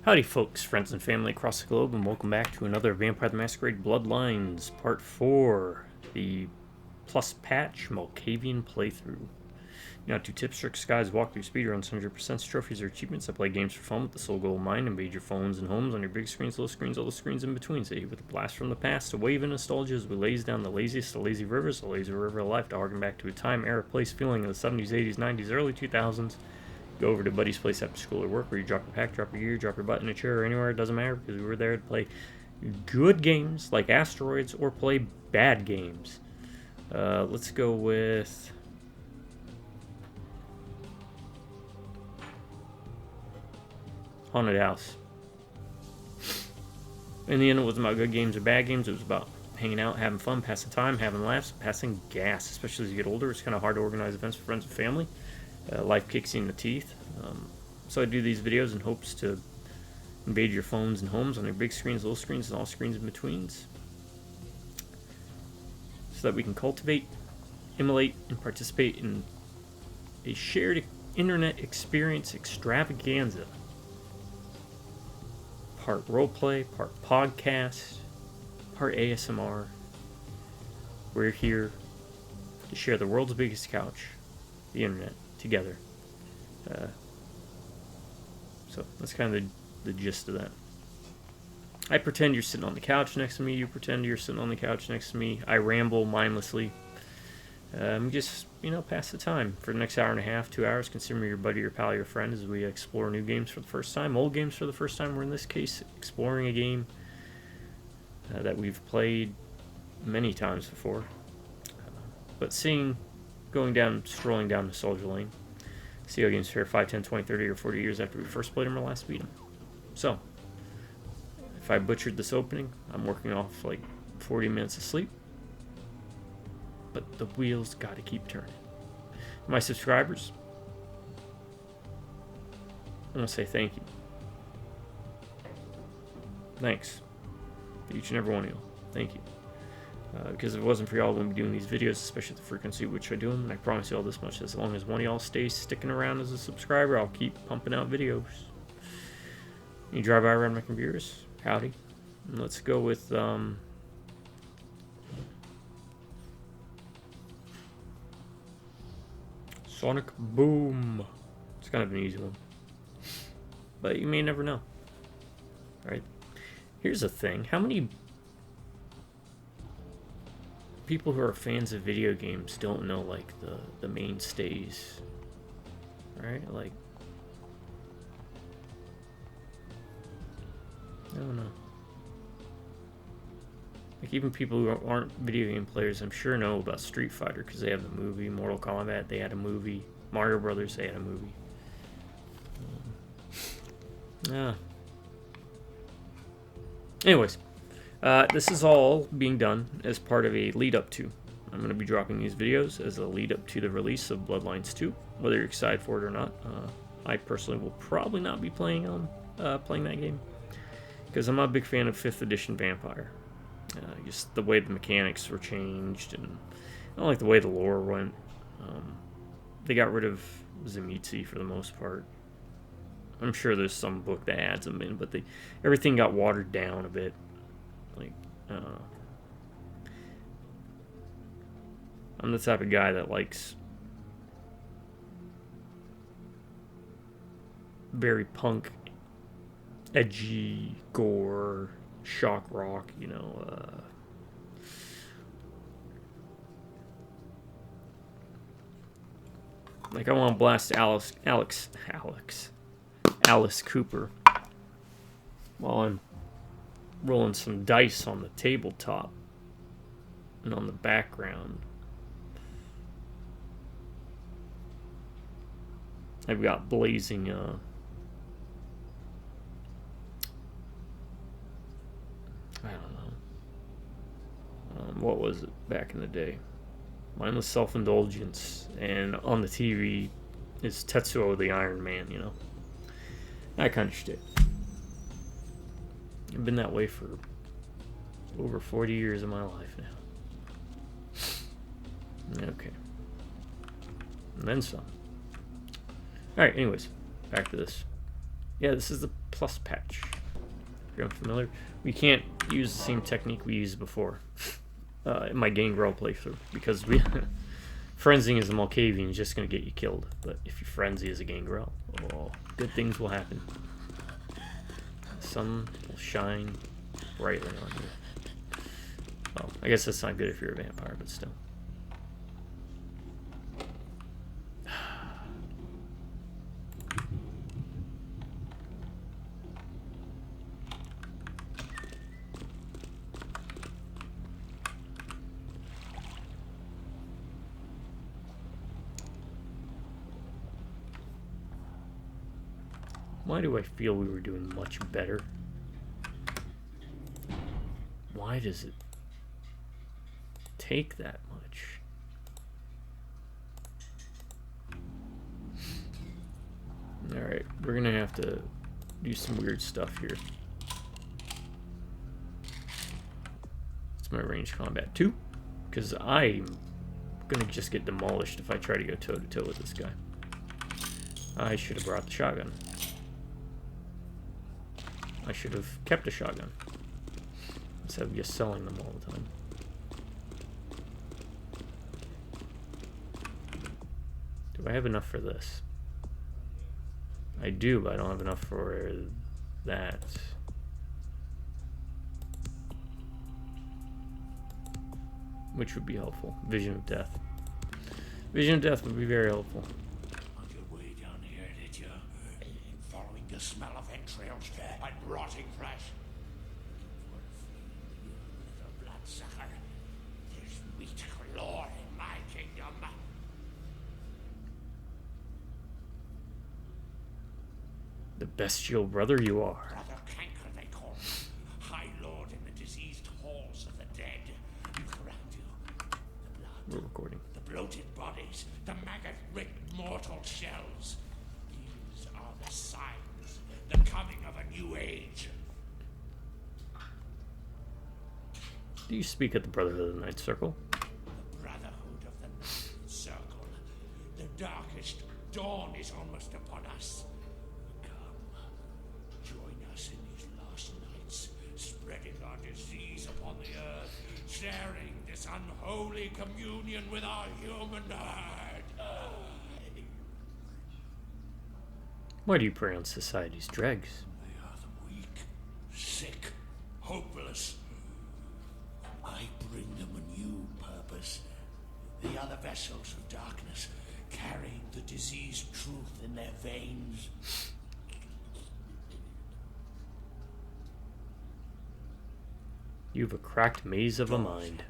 Howdy folks, friends and family across the globe, and welcome back to another Vampire the Masquerade Bloodlines Part 4, the plus Patch Malkavian playthrough. You know, 2 tips, tricks, guides, walkthrough, speedruns, 100% trophies, or achievements. I play games for fun with the sole goal of mind, invade your phones and homes on your big screens, little screens, all the screens in between. Say with a blast from the past, a wave of nostalgia as we laze down the laziest of lazy rivers, the lazy river of life, to harken back to a time, era, place, feeling of the 70s, 80s, 90s, early 2000s. Go over to Buddy's place after school or work, where you drop your pack, drop your gear, drop your butt in a chair or anywhere, it doesn't matter, because we were there to play good games like Asteroids or play bad games. Let's go with Haunted House. In the end, it wasn't about good games or bad games. It was about hanging out, having fun, passing time, having laughs, passing gas. Especially as you get older, it's kind of hard to organize events for friends and family. Life kicks you in the teeth. So I do these videos in hopes to invade your phones and homes on your big screens, little screens, and all screens in betweens, so that we can cultivate, emulate, and participate in a shared internet experience extravaganza. Part roleplay, part podcast, part ASMR. We're here to share the world's biggest couch, the internet, together. So that's kind of the gist of that. I pretend you're sitting on the couch next to me. You pretend you're sitting on the couch next to me. I ramble mindlessly. Just, pass the time for the next hour and a half, 2 hours. Consider me your buddy, your pal, your friend, as we explore new games for the first time, old games for the first time. We're in this case exploring a game that we've played many times before. But strolling down nostalgia lane. See how games fare 5, 10, 20, 30, or 40 years after we first played them or last beat them. So, if I butchered this opening, I'm working off like 40 minutes of sleep. But the wheels gotta keep turning. My subscribers, I want to say thank you. Thanks to each and every one of you. Thank you. Because if it wasn't for y'all, I wouldn't be doing these videos, especially at the frequency which I do them. And I promise you all this much: as long as one of y'all stays sticking around as a subscriber, I'll keep pumping out videos. You drive by around my computers? Howdy. And let's go with Sonic Boom. It's kind of an easy one, but you may never know. Alright, here's the thing: how many people who are fans of video games don't know like the mainstays, right? Like, I don't know. Like, even people who aren't video game players, I'm sure know about Street Fighter because they have the movie. Mortal Kombat, they had a movie. Mario Brothers, they had a movie. Anyways, this is all being done as part of a lead up to. I'm going to be dropping these videos as a lead up to the release of Bloodlines 2, whether you're excited for it or not. I personally will probably not be playing that game because I'm not a big fan of 5th edition Vampire. Just the way the mechanics were changed, and I don't like the way the lore went. They got rid of Zemitzi for the most part. I'm sure there's some book that adds them in, but everything got watered down a bit. Like, I'm the type of guy that likes very punk, edgy, gore, shock rock, like I want to blast Alice Cooper while I'm rolling some dice on the tabletop and on the background I've got blazing I don't know, what was it back in the day? Mindless self-indulgence, and on the TV is Tetsuo the Iron Man, that kind of shit. I've been that way for over 40 years of my life now. Okay. And then some. Alright, anyways, back to this. Yeah, this is the plus patch. If you're unfamiliar, we can't use the same technique we used before in my gangrel playthrough, because we frenzying as a Malkavian is just going to get you killed. But if you frenzy as a gangrel, oh, good things will happen. The sun will shine brightly on you. Well, I guess that's not good if you're a vampire, but still. Why do I feel we were doing much better? Why does it take that much? Alright, we're gonna have to do some weird stuff here. It's my range combat 2, because I'm gonna just get demolished if I try to go toe-to-toe with this guy. I should have brought the shotgun. I should have kept a shotgun instead of just selling them all the time. Do I have enough for this? I do, but I don't have enough for that. Which would be helpful. Vision of Death. Vision of Death would be very helpful. On your way down here, did you? Following the smell of entrails and rotting flesh. The bloodsucker. There's meat galore in my kingdom. The bestial brother you are. Brother Canker, they call me. High Lord in the diseased halls of the dead. Look around you. The blood. We're recording. The bloated bodies. The maggot-riddled mortal shells. These are the signs. The coming of a new age. Do you speak at the Brotherhood of the Ninth Circle? The Brotherhood of the Ninth Circle. The darkest dawn is almost upon us. Come, join us in these last nights, spreading our disease upon the earth, sharing this unholy communion with our human herd. Why do you prey on society's dregs? They are the weak, sick, hopeless. I bring them a new purpose. The other vessels of darkness, carrying the diseased truth in their veins. You have a cracked maze of a mind.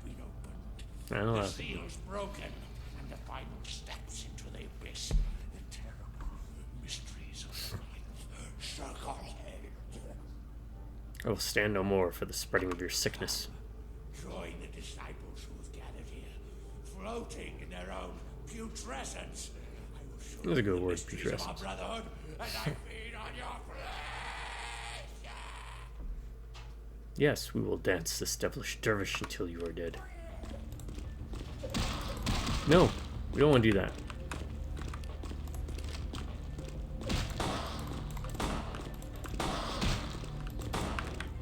I know The that. seal's broken, and the final steps into the abyss. The terrible mysteries of the ninth circle. I will stand no more for the spreading of your sickness. Join the disciples who have gathered here, floating in their own putrescence. I will show That's a good you the word, mysteries of our putrescence. brotherhood, and I feed on your flesh. Yes, we will dance this devilish dervish until you are dead. No, we don't want to do that.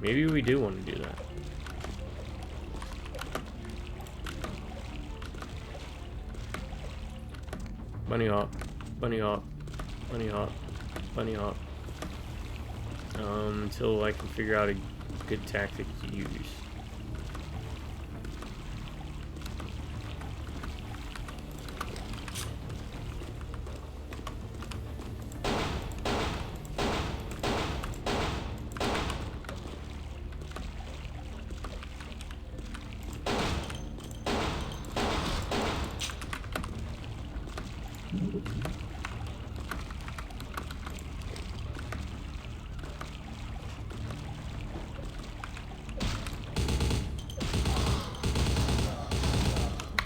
Maybe we do want to do that. Bunny hop, bunny hop, bunny hop, bunny hop. Until I can figure out a good tactic to use.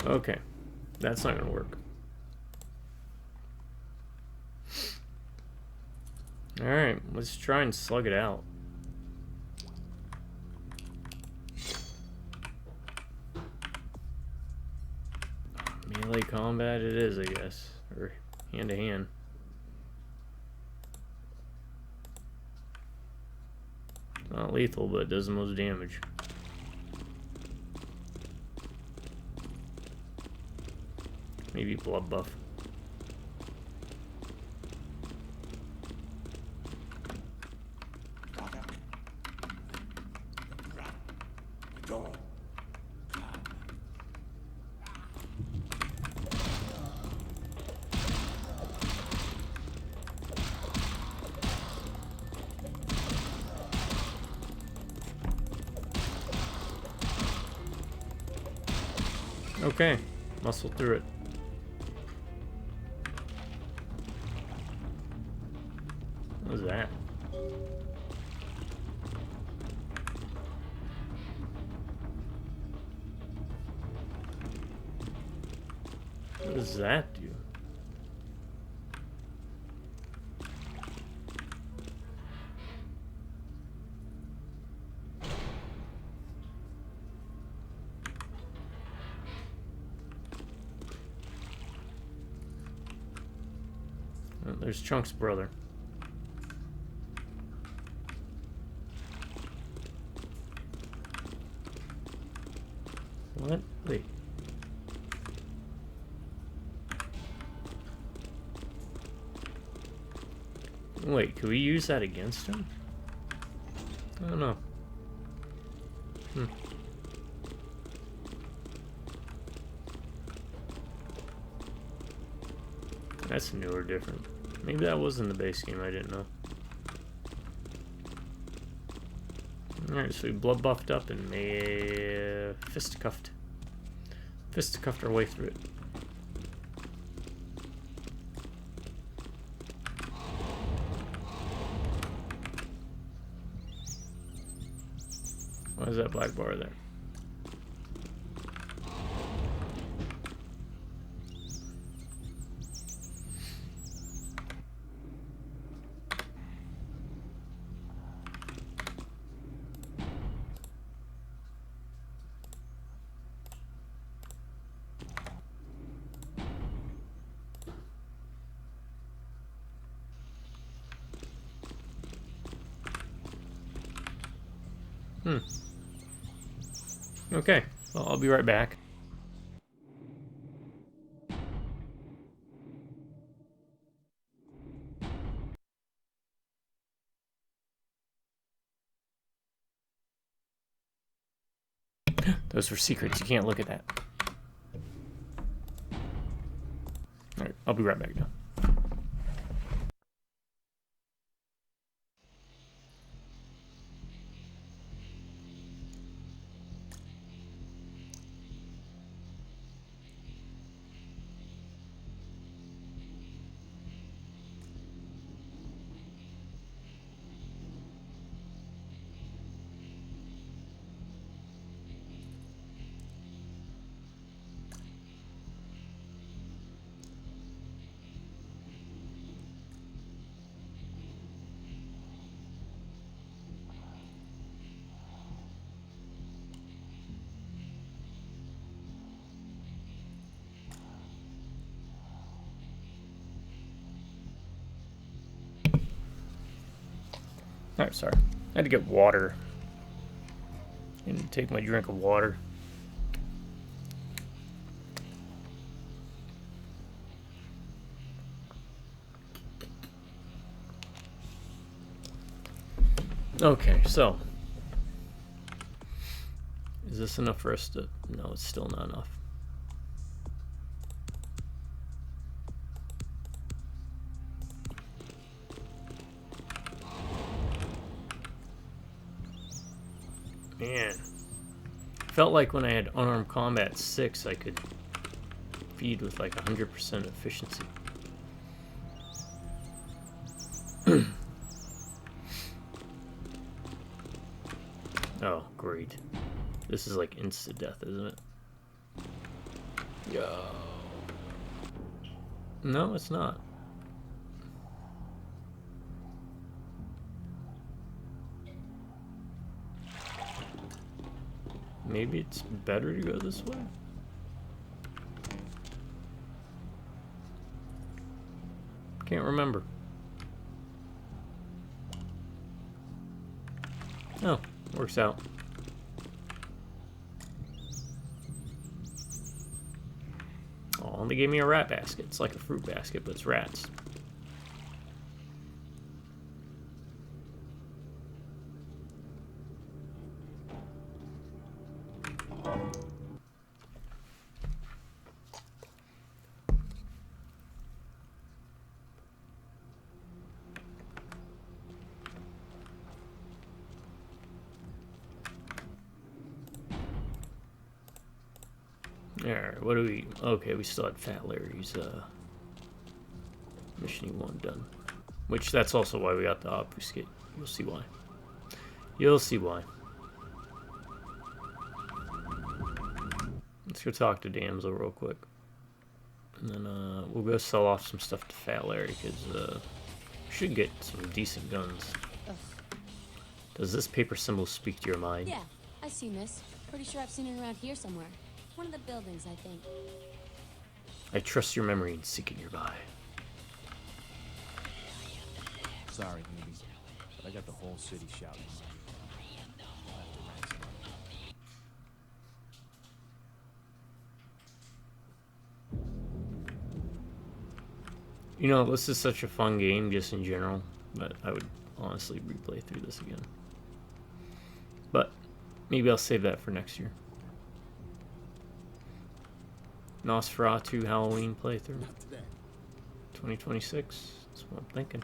Okay, that's not gonna work. Alright, let's try and slug it out. Melee combat it is, I guess. Or hand to hand. Not lethal, but it does the most damage. Maybe blood buff. Okay, muscle through it. What was that? What does that do? Oh, there's Chunk's brother. What? Wait. Wait, can we use that against him? I don't know. That's new or different. Maybe that was in the base game, I didn't know. Alright, so we blood buffed up and fisticuffed our way through it. Why is that black bar there? Okay, well, I'll be right back. Those were secrets. You can't look at that. Alright, I'll be right back now. Alright, sorry. I had to get water. And take my drink of water. Okay, so. Is this enough for us to... No, it's still not enough. Man, felt like when I had unarmed combat 6, I could feed with like 100% efficiency. Oh, great. This is like insta-death, isn't it? Yo. No, it's not. Maybe it's better to go this way? Can't remember. Oh, works out. Oh, they gave me a rat basket. It's like a fruit basket, but it's rats. Alright, what do we... Okay, we still had Fat Larry's Mission E1 done. Which, that's also why we got the obfuscate. You'll see why. You'll see why. Let's go talk to Damsel real quick. And then we'll go sell off some stuff to Fat Larry, because we should get some decent guns. Ugh. Does this paper symbol speak to your mind? Yeah, I see, miss. Pretty sure I've seen it around here somewhere. One of the buildings, I think. I trust your memory and seek it nearby. Sorry, newbie, but I got the whole city shouting. I'll have to ransom them. You know, this is such a fun game just in general, but I would honestly replay through this again. But maybe I'll save that for next year. Nosferatu Halloween playthrough. 2026. That's what I'm thinking.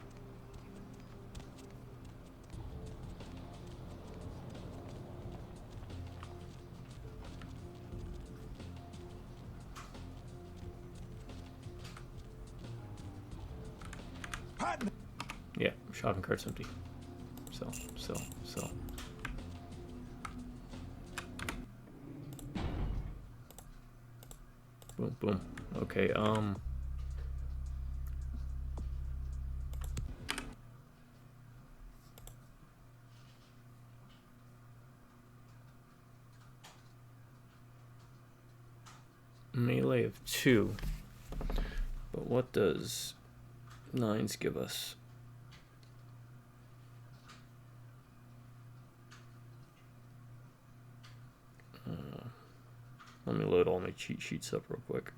Yeah, shopping cart's empty. Sell. Boom, boom. Okay, melee of 2. But what does 9s give us? Let me load all my cheat sheets up real quick.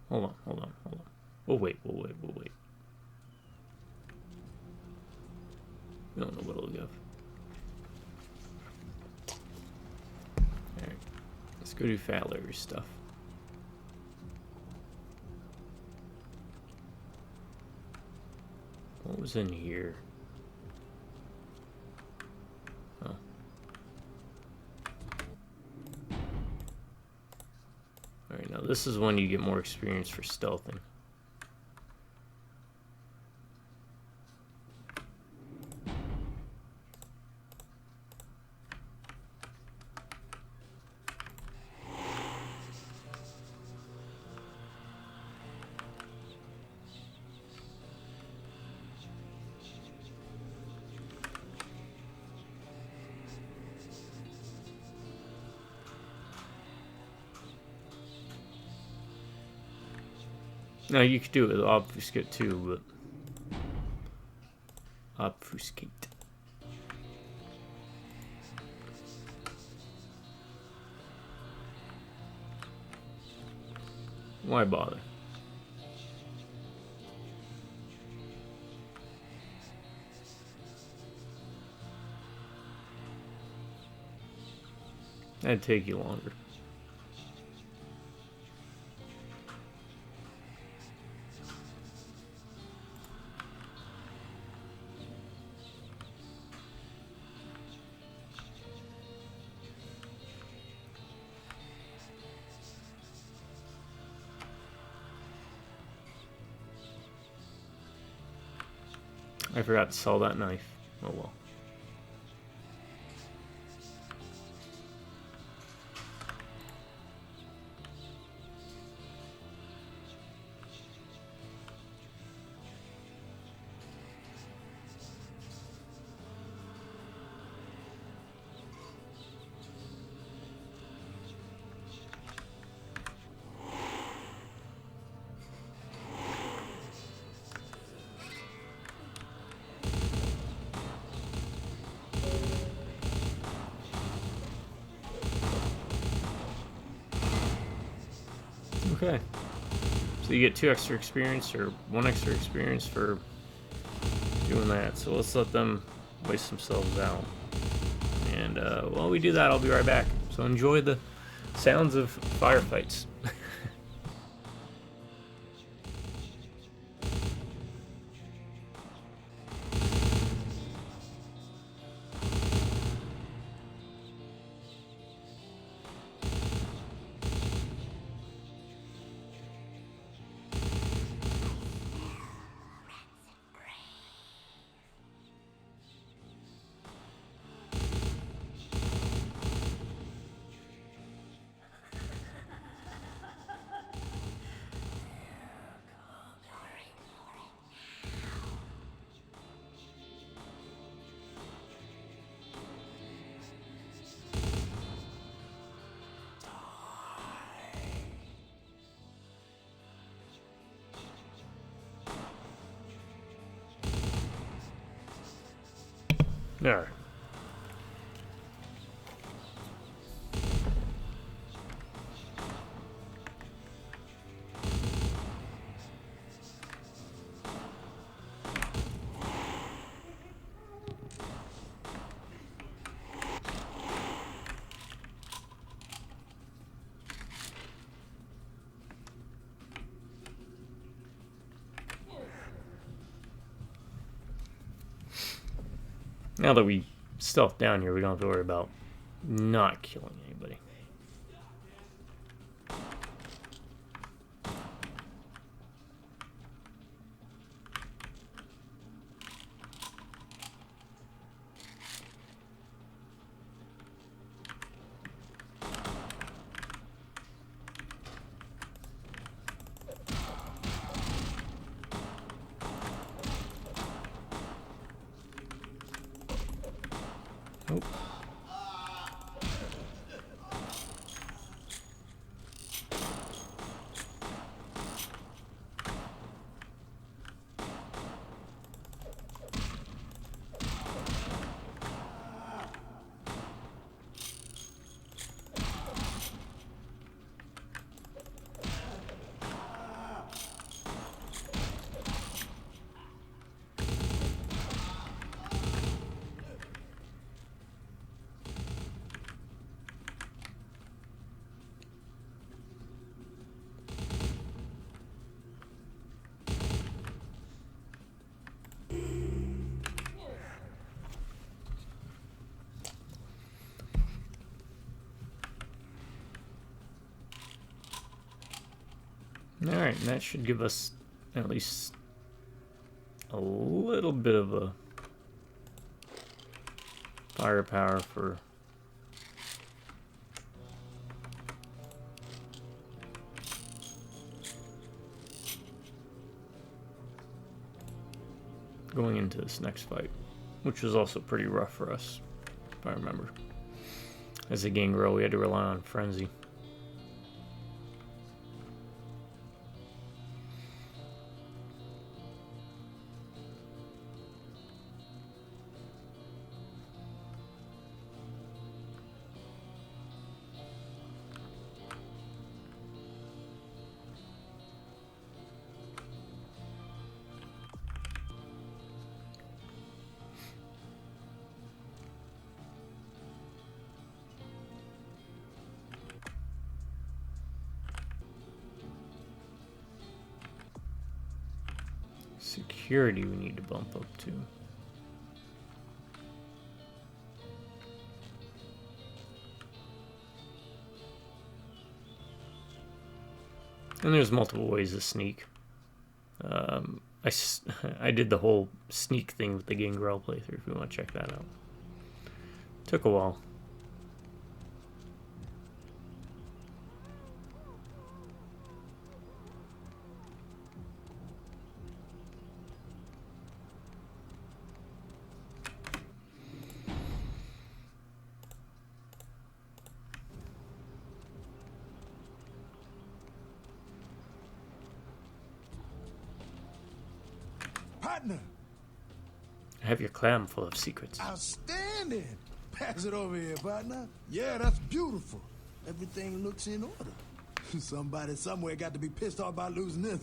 Hold on. We'll wait. We don't know what it'll give. Alright. Let's go do Fat Larry's stuff. What was in here? Oh. Alright, now this is when you get more experience for stealthing. Now you could do it with obfuscate too, but obfuscate. Why bother? That'd take you longer. I forgot to sell that knife. Oh well. Okay, so you get 2 extra experience or 1 extra experience for doing that. So let's let them waste themselves out. And while we do that, I'll be right back. So enjoy the sounds of firefights. All right. Now that we stealth down here, we don't have to worry about not killing anybody. Nope. Alright, and that should give us at least a little bit of a firepower for going into this next fight, which was also pretty rough for us, if I remember. As a gangrel, we had to rely on Frenzy. Security we need to bump up to. And there's multiple ways to sneak. I did the whole sneak thing with the Gangrel playthrough. If you want to check that out, took a while. Partner, I have your clam full of secrets. outstanding. Pass it over here, partner. Yeah, that's beautiful. Everything looks in order. Somebody somewhere got to be pissed off by losing this.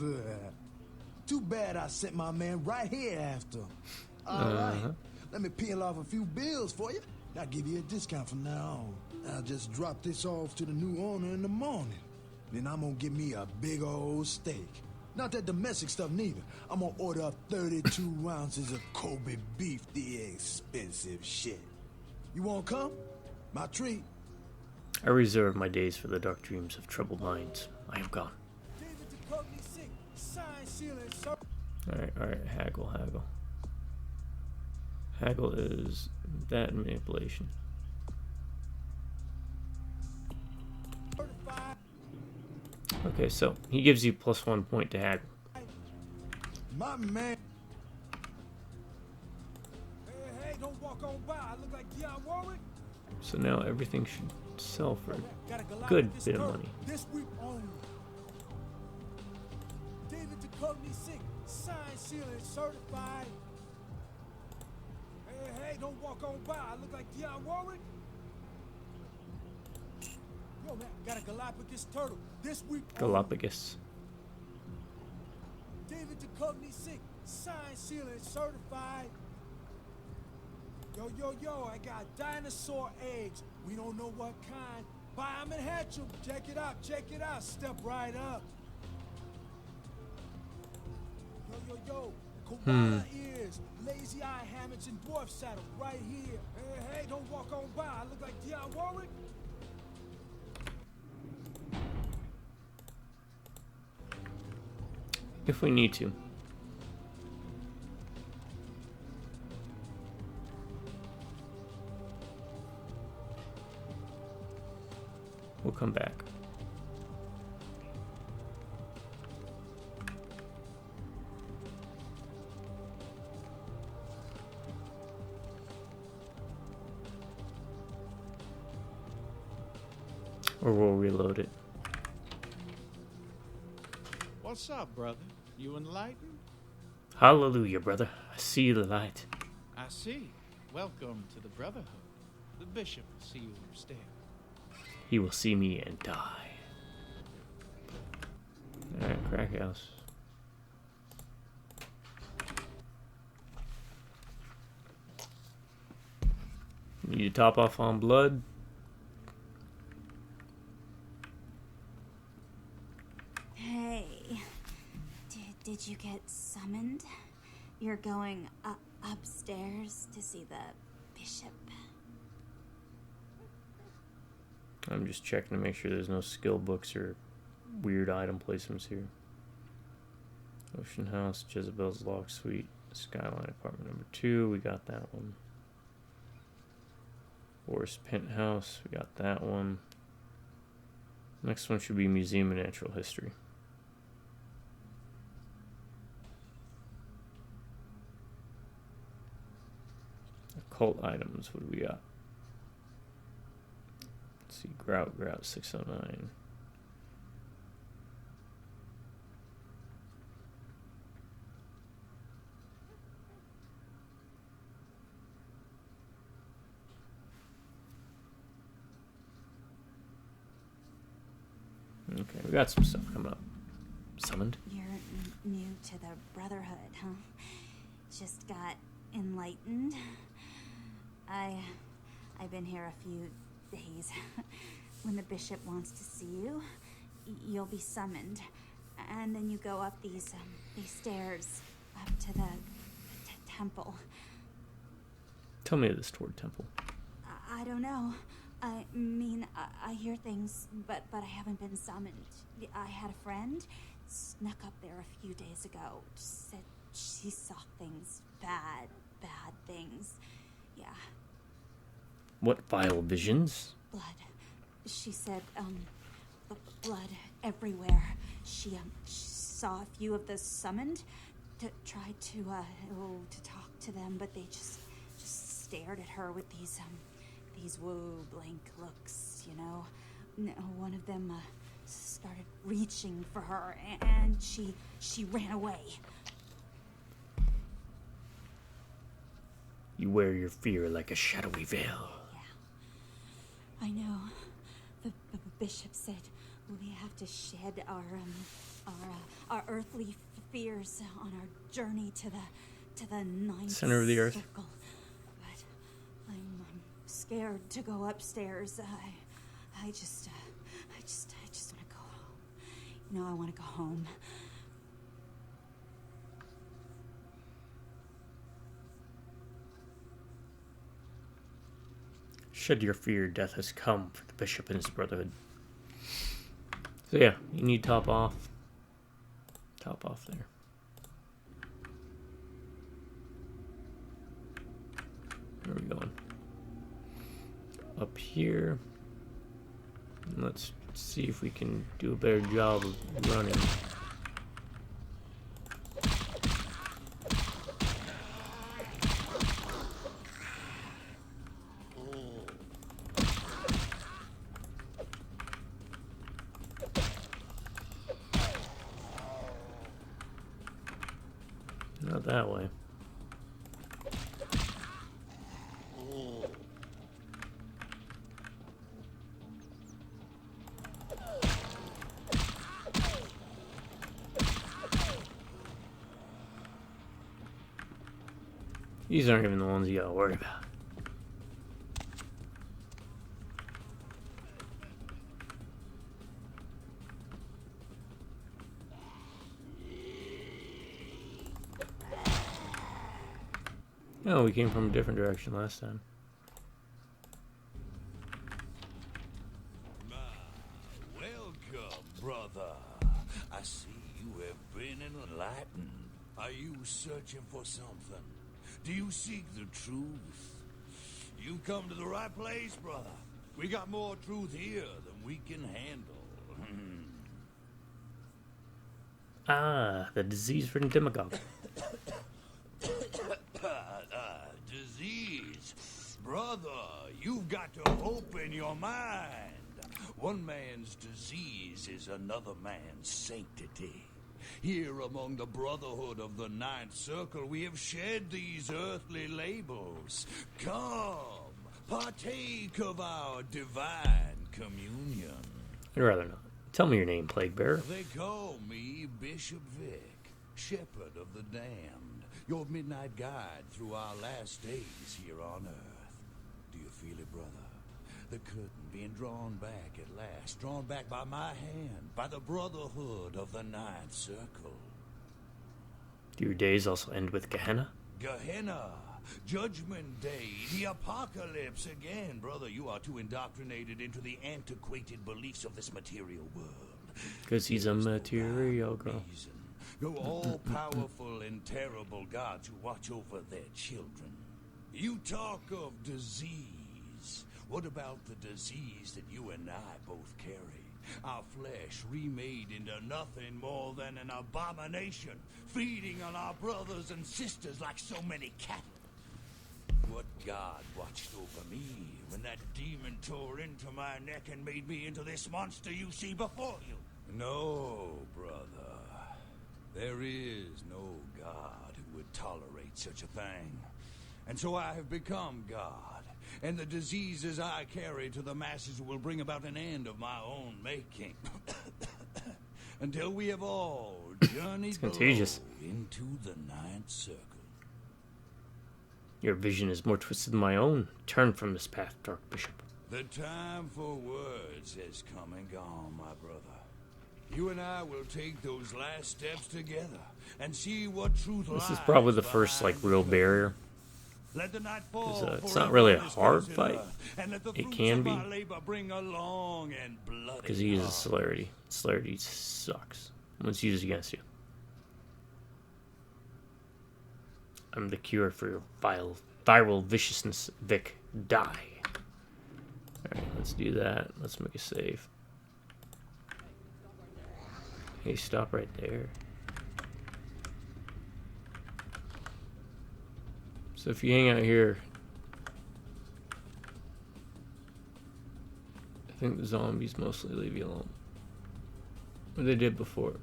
Too bad I sent my man right here after. All right, let me peel off a few bills for you. I'll give you a discount from now on. I'll just drop this off to the new owner in the morning. Then I'm gonna get me a big old steak. Not that domestic stuff neither. I'm gonna order up 32 ounces of Kobe beef, the expensive shit. You wanna come? My treat. I reserve my days for the dark dreams of troubled minds. I am gone. Alright, haggle. Haggle is that manipulation. Okay, so he gives you +1 point to haggle. My man. Hey, don't walk on by. I look like Dionne Warwick. So now everything should sell for a good bit of money. This week only. David Duchovny sick. Signed, sealed, and certified. Hey, don't walk on by. I look like Dionne Warwick. Yo, man, got a Galapagos turtle. This week only. Galapagos. David Duchovny sick. Signed, sealed, and certified. Yo, I got dinosaur eggs. We don't know what kind. Buy them and hatch them. Check it out. Step right up. Yo. Koala ears. Lazy eye hammocks and dwarf saddle right here. Hey, don't walk on by. I look like Dionne Warwick. If we need to. We'll come back. Or we'll reload it. What's up, brother? You enlightened? Hallelujah, brother. I see the light. I see. Welcome to the Brotherhood. The bishop will see you instead. He will see me and die. Alright, crack house. Need to top off on blood. Hey, did you get summoned? You're going upstairs to see the bishop. I'm just checking to make sure there's no skill books or weird item placements here. Ocean House, Jezebel's Lock Suite, Skyline Apartment number 2, we got that one. Forest Penthouse, we got that one. Next one should be Museum of Natural History. Occult items, what do we got? Let's see, Grout 609. Okay, we got some stuff coming up. Summoned. You're new to the Brotherhood, huh? Just got enlightened. I've been here a few days. When the bishop wants to see you, you'll be summoned, and then you go up these stairs up to the temple. Tell me of this Toward Temple. I don't know. I mean, I hear things, but I haven't been summoned. I had a friend, snuck up there a few days ago. Said she saw things, bad things. Yeah, What vile visions? blood. She said, blood everywhere. She saw a few of the summoned, tried to talk to them, but they just stared at her with these blank looks, you know. No, one of them started reaching for her, and she ran away. You wear your fear like a shadowy veil. Yeah, I know. The bishop said we have to shed our earthly fears on our journey to the ninth center of the earth. circle. But I'm scared to go upstairs. I just want to go home. You know, I want to go home. Shed your fear, death has come for the bishop and his brotherhood. So yeah, you need top off. Top off there. Where are we going? Up here. Let's see if we can do a better job of running. Not that way. These aren't even the ones you gotta worry about. Oh, we came from a different direction last time. Welcome, brother. I see you have been enlightened. Are you searching for something? Do you seek the truth? You come to the right place, brother. We got more truth here than we can handle. Ah, the disease-ridden demagogue. Disease. Brother, you've got to open your mind. One man's disease is another man's sanctity. Here among the Brotherhood of the Ninth Circle, we have shed these earthly labels. Come, partake of our divine communion. I'd rather not. Tell me your name, Plague Bearer. They call me Bishop Vic, Shepherd of the Damned, your midnight guide through our last days here on Earth. Do you feel it, brother? The curtain being drawn back at last, drawn back by my hand, by the Brotherhood of the Ninth Circle. Do your days also end with Gehenna? Gehenna, Judgment Day, the apocalypse again. Brother, you are too indoctrinated into the antiquated beliefs of this material world. Because he's a material girl. No all-powerful and terrible gods who watch over their children. You talk of disease. What about the disease that you and I both carry? Our flesh remade into nothing more than an abomination, feeding on our brothers and sisters like so many cattle. What God watched over me when that demon tore into my neck and made me into this monster you see before you? No, brother. There is no God who would tolerate such a thing. And so I have become God. And the diseases I carry to the masses will bring about an end of my own making. Until we have all journeyed below into the Ninth Circle. Your vision is more twisted than my own. Turn from this path, Dark Bishop. The time for words has come and gone, my brother. You and I will take those last steps together and see what truth lies. This is probably the first, like, real barrier. Let the night fall It's not really a hard fight. It can be. Because he uses celerity. Celerity sucks when it's used against you. I'm the cure for your viral viciousness, Vic. Die. Alright, let's do that. Let's make a save. Hey, stop right there. So if you hang out here, I think the zombies mostly leave you alone. Or they did before.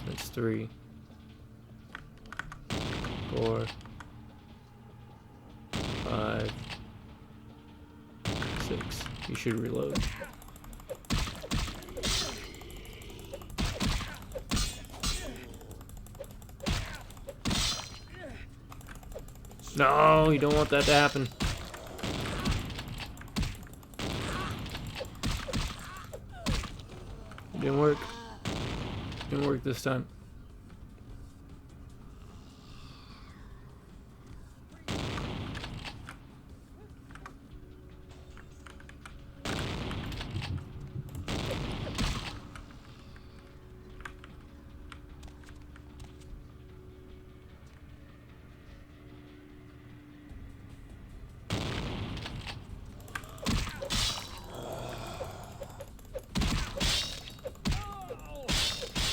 That's 3, 4, 5, 6. You should reload. No, you don't want that to happen. It didn't work. Didn't work this time.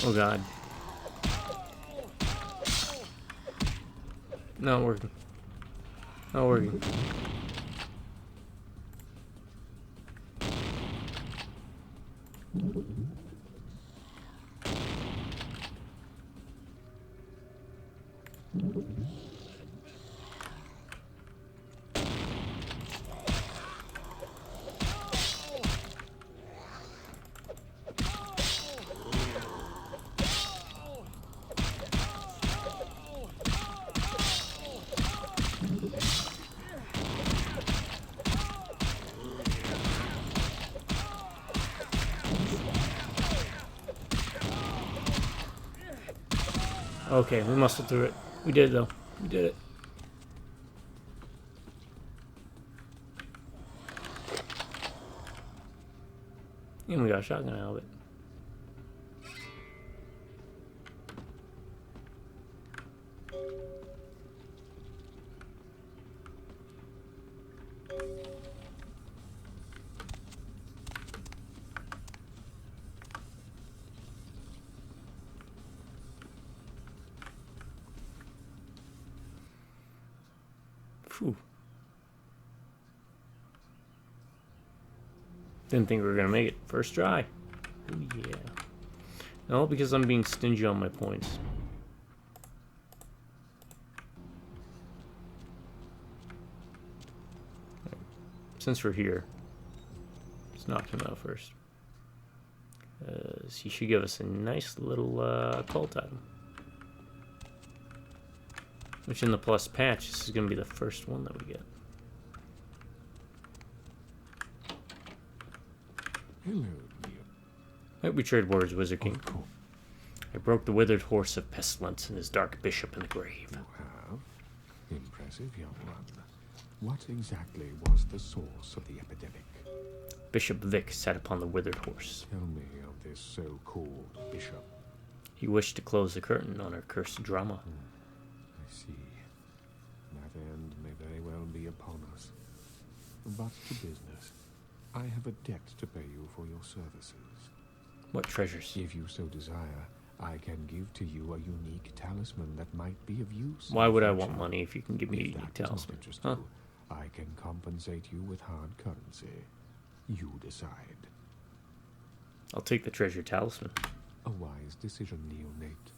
Oh god. Not working. Not working. Okay, we muscled through it. We did it though. We did it. And we got a shotgun out of it. Phew. Didn't think we were gonna make it. First try. Oh yeah. No, because I'm being stingy on my points. Since we're here, let's knock him out first. He should give us a nice little cult item. Which in the plus patch, this is going to be the first one that we get. Hello, Neil. Right, we trade words, Wizard King. I broke the withered horse of pestilence and his dark bishop in the grave. You have? Impressive, young one. What exactly was the source of the epidemic? Bishop Vic sat upon the withered horse. Tell me of this so-called bishop. He wished to close the curtain on our cursed drama. I see. That end may very well be upon us. But to business. I have a debt to pay you for your services. What treasures? If you so desire, I can give to you a unique talisman that might be of use. Why would I want money if you can give me a If unique that does not talisman? interest Huh? you, I can compensate you with hard currency. You decide. I'll take the treasure talisman. A wise decision, Neonate.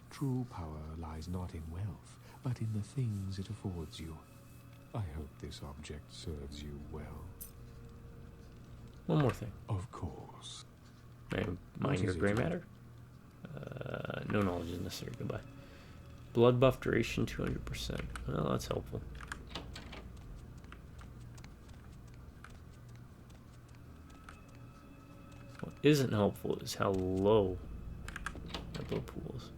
True power lies not in wealth, but in the things it affords you. I hope this object serves you well. One more thing. Of course. May I What mine your is it gray you- matter? No knowledge is necessary. Goodbye. Blood buff duration 200%. Well, that's helpful. What isn't helpful is how low my blood pool is.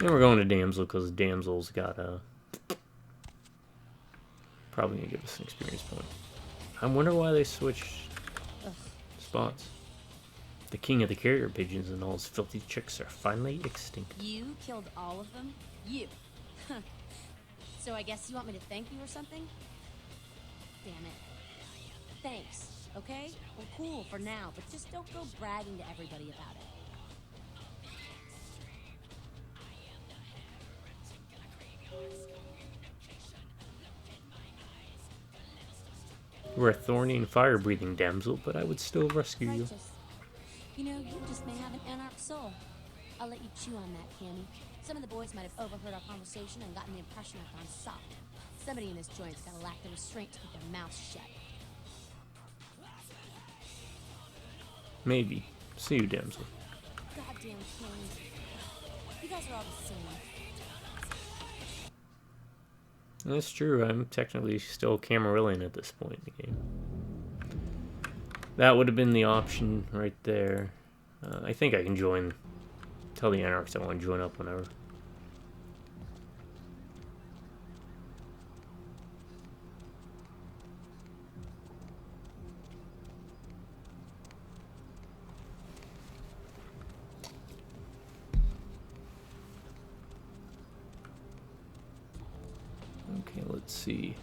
Then we're going to Damsel because Damsel's got probably gonna give us an experience point. I wonder why they switched spots. The king of the carrier pigeons and all his filthy chicks are finally extinct. You killed all of them? You. So I guess you want me to thank you or something? Damn it. Thanks, okay? Well, cool for now, but just don't go bragging to everybody about it. We're a thorny and fire-breathing damsel, but I would still rescue you. Righteous. You know, you just may have an anarch soul. I'll let you chew on that, Cammy. Some of the boys might have overheard our conversation and gotten the impression I've gone soft. Somebody in this joint's gotta lack the restraint to keep their mouth shut. Maybe. See you, damsel. Goddamn Cammy. You guys are all the same. That's true. I'm technically still Camarilla at this point in the game. That would have been the option right there. I think I can join. Tell the Anarchs I want to join up whenever. Okay, let's see.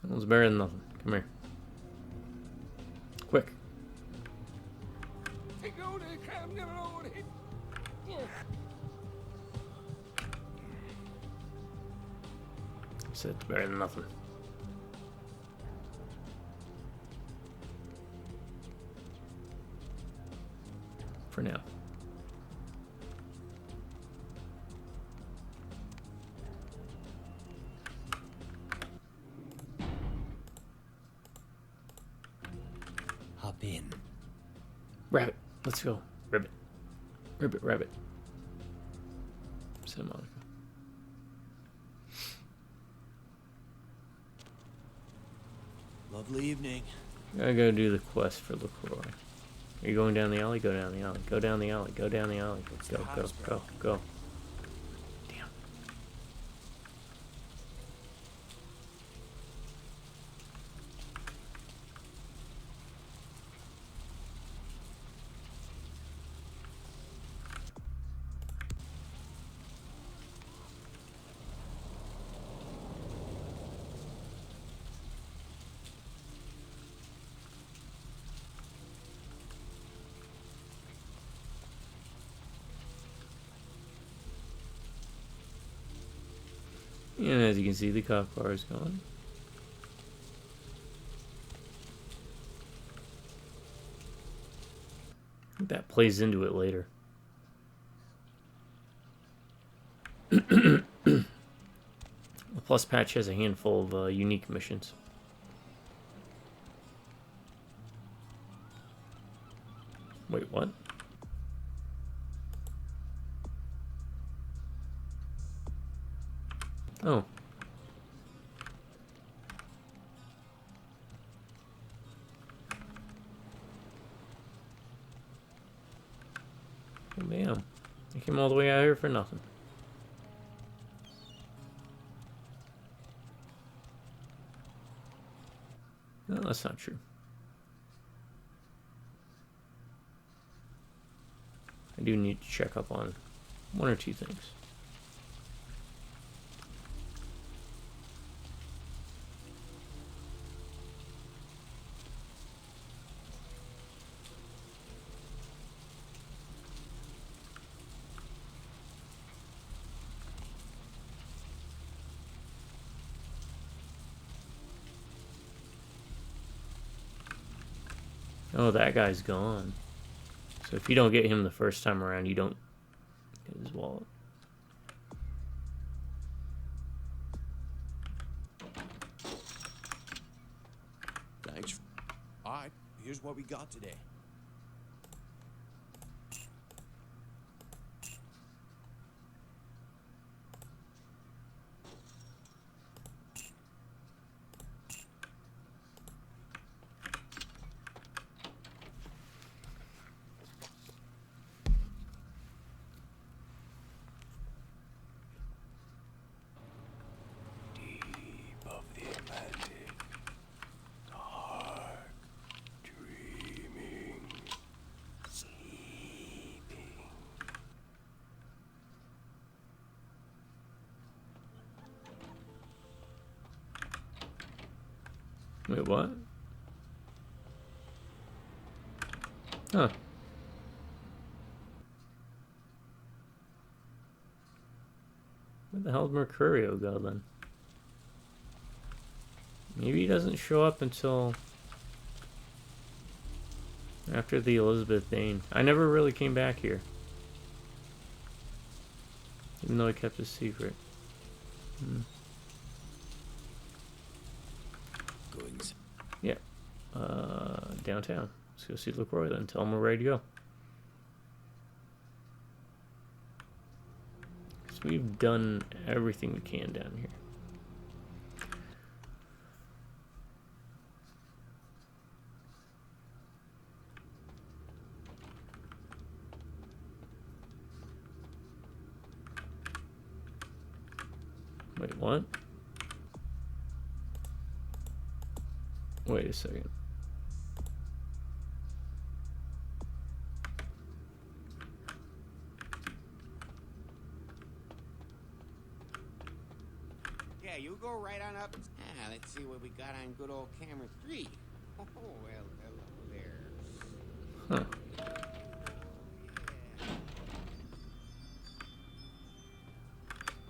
That was better than nothing. Come here. Quick. Said it's better than nothing. For now. Hop in. Rabbit, let's go. Ribbit. Ribbit, rabbit. Santa Monica. Lovely evening. Gotta go do the quest for LaCroix. Are you going down the alley? Go down the alley. Go down the alley. Go down the alley. Go, go, go, go. Damn. And as you can see, the cop car is gone. I think that plays into it later. The Plus patch has a handful of unique missions. Wait, what? Oh. Oh, damn. I came all the way out here for nothing. No, that's not true. I do need to check up on one or two things. Oh, that guy's gone. So if you don't get him the first time around, you don't get his wallet. Thanks. Alright, here's what we got today. Wait, what? Huh. Where the hell did sCaReCr0w go then? Maybe he doesn't show up until after the Elizabeth Dane. I never really came back here. Even though he kept his secret. Goings. Yeah. Downtown. Let's go see LaCroix then. Tell him we're ready to go. So we've done everything we can down here. Wait, what? Wait a second. Yeah, you go right on up. Let's see what we got on good old camera 3. Oh, well, hello there. Huh.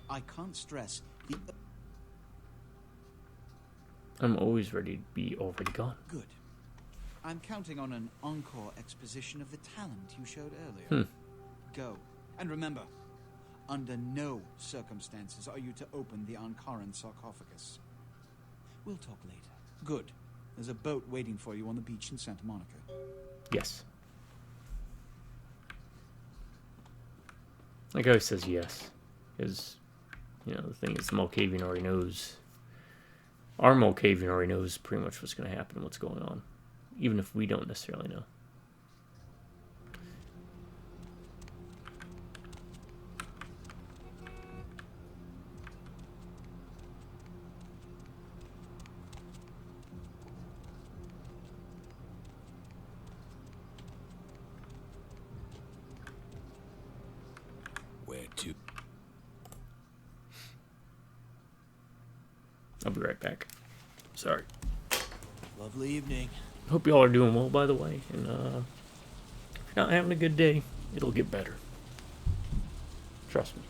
I can't stress the... I'm always ready to be already gone. Good. I'm counting on an encore exposition of the talent you showed earlier. Go. And remember, under no circumstances are you to open the Ankaran sarcophagus. We'll talk later. Good. There's a boat waiting for you on the beach in Santa Monica. Yes. Like always says yes. Because, you know, the thing is, Malkavian already knows. Our Malkavian already knows pretty much what's going to happen and what's going on. Even if we don't necessarily know. Where to? I'll be right back. Sorry. Lovely evening. Hope y'all are doing well, by the way. And if you're not having a good day, it'll get better. Trust me.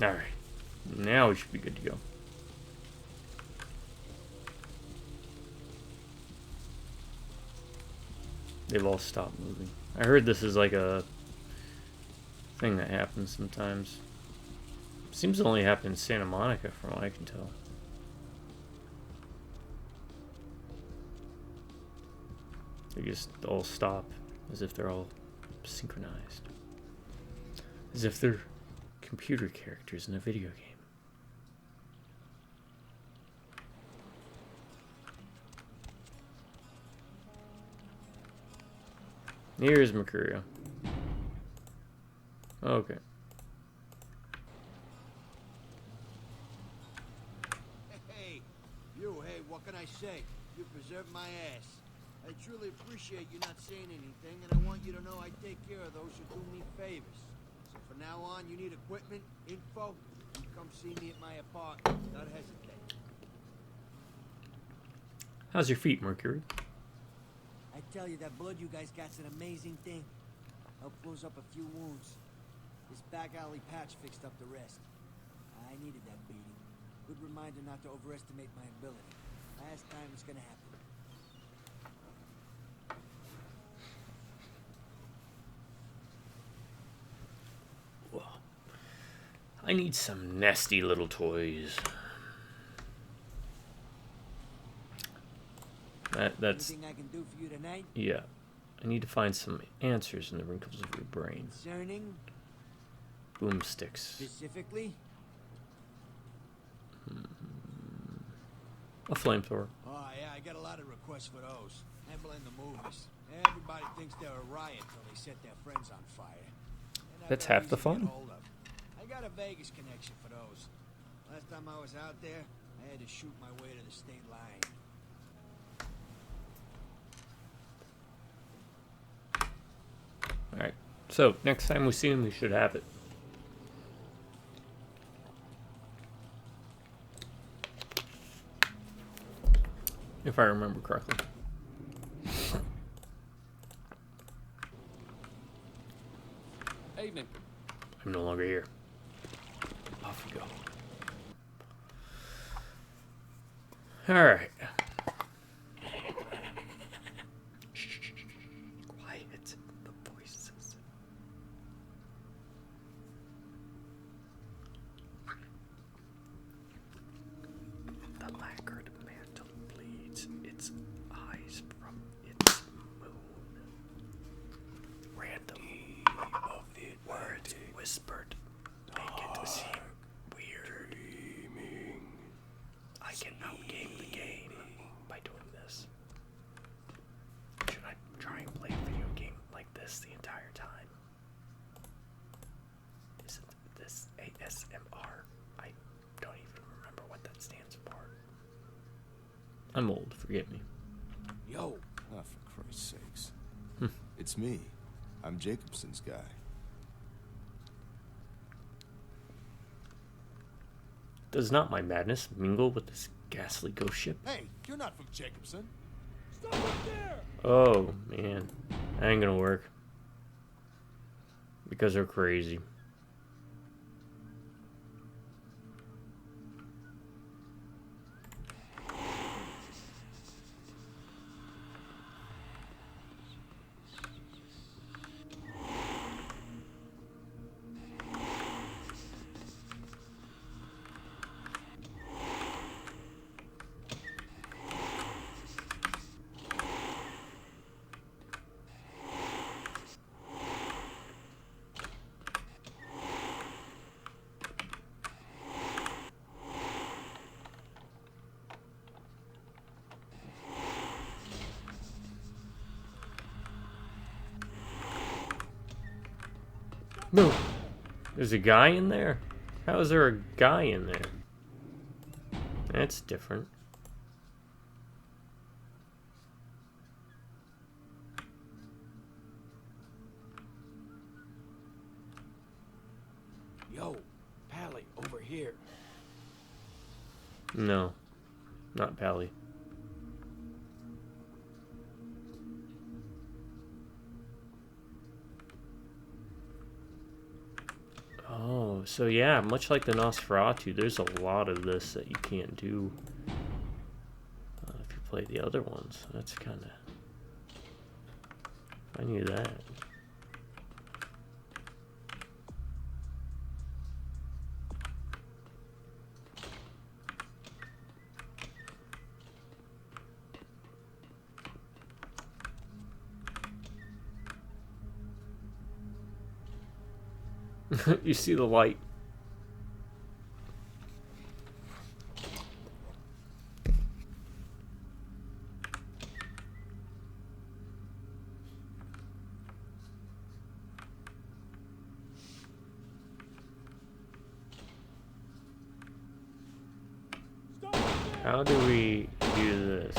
Alright. Now we should be good to go. They've all stopped moving. I heard this is like a thing that happens sometimes. Seems to only happen in Santa Monica from what I can tell. They just all stop as if they're all synchronized. As if they're computer characters in a video game. Here's sCaReCr0w. Okay. Hey, what can I say? You preserved my ass. I truly appreciate you not saying anything, and I want you to know I take care of those who do me favors. So from now on, you need equipment, info, you come see me at my apartment. Don't hesitate. How's your feet, Mercury? I tell you, that blood you guys got's an amazing thing. Helped close up a few wounds. This back alley patch fixed up the rest. I needed that beating. Good reminder not to overestimate my ability. Last time it's gonna happen. I need some nasty little toys. That's Anything I can do for you tonight? yeah. I need to find some answers in the wrinkles of your brain. Concerning Boomsticks. specifically? A flamethrower. Oh, yeah, I got a lot of requests for those. And blame the movies. Everybody thinks they're a riot till they set their friends on fire. That's half the fun. I got a Vegas connection for those. Last time I was out there, I had to shoot my way to the state line. Alright. So, next time we see him, we should have it. If I remember correctly. Evening. I'm no longer here. Off we go. Alright. Quiet. The voices. The lacquered mantle bleeds its eyes from its moon. Random of the words whispered make it seem weird. I can outgame the game by doing this. Should I try and play a video game like this the entire time? Isn't this ASMR? I don't even remember what that stands for. I'm old, forget me. Yo! Ah, for Christ's sakes. It's me. I'm Jacobson's guy. Does not my madness mingle with this ghastly ghost ship? Hey, you're not from Jacobson. Stop right there! Oh, man. That ain't gonna work. Because they're crazy. No. There's a guy in there? How is there a guy in there? That's different. Yo, Pally, over here. No. Not Pally. Oh, so yeah, much like the Nosferatu, there's a lot of this that you can't do if you play the other ones. That's kind of... I knew that. You see the light. How do we do this?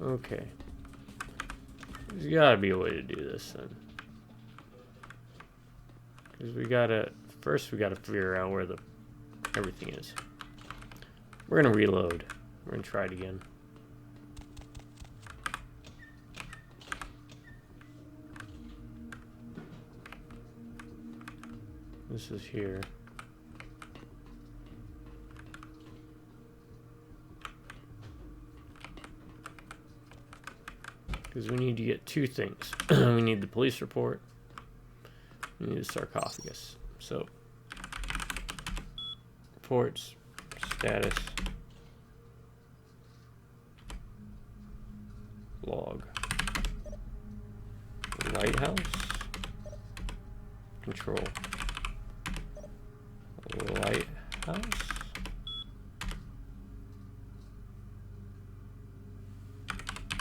Okay. There's gotta be a way to do this then. Because we gotta first we gotta figure out where the everything is. We're gonna reload. We're gonna try it again. This is here. Because we need to get two things. We need the police report. We need the sarcophagus. So, reports, status, log, lighthouse, control, lighthouse,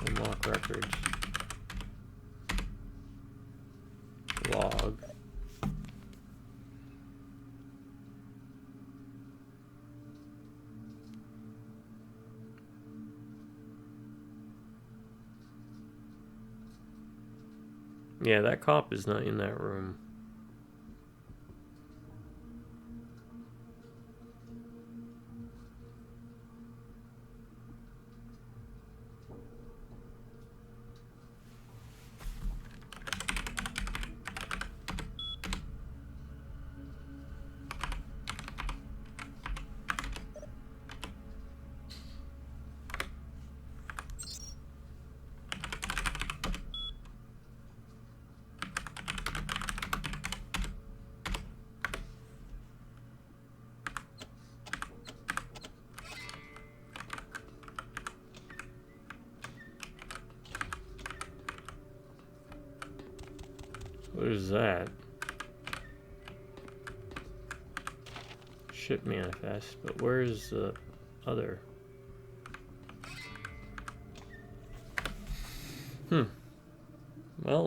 unlock records, log, yeah, that cop is not in that room. What is that? Ship manifest, but where's the other? Well,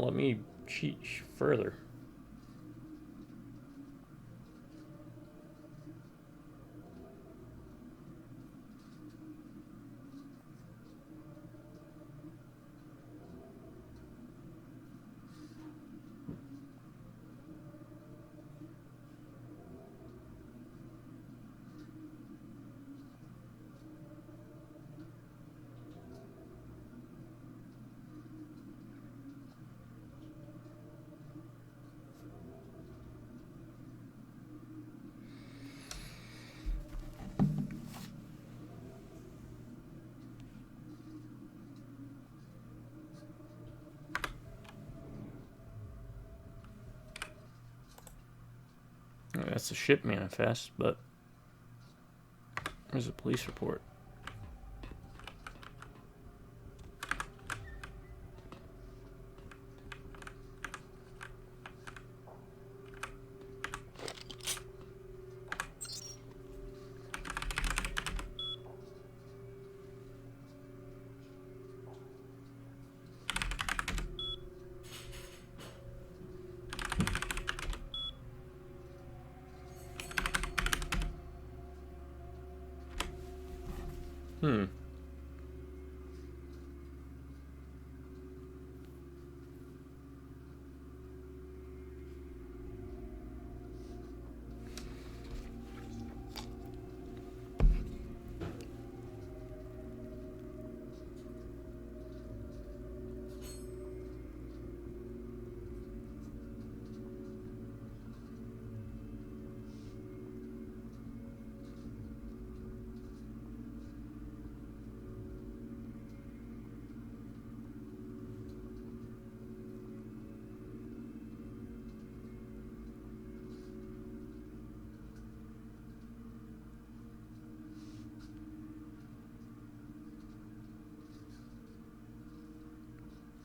let me cheat further. That's a ship manifest, but there's a police report.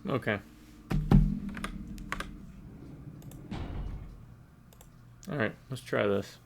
Okay. All right, let's try this.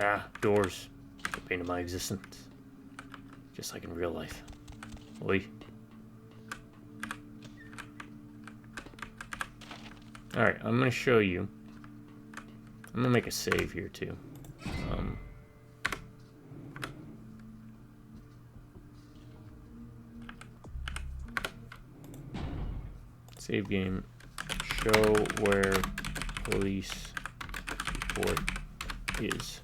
Ah, doors. The bane of my existence. Just like in real life. Oi. Alright, I'm gonna show you. I'm gonna make a save here too. Save game. Show where police report is.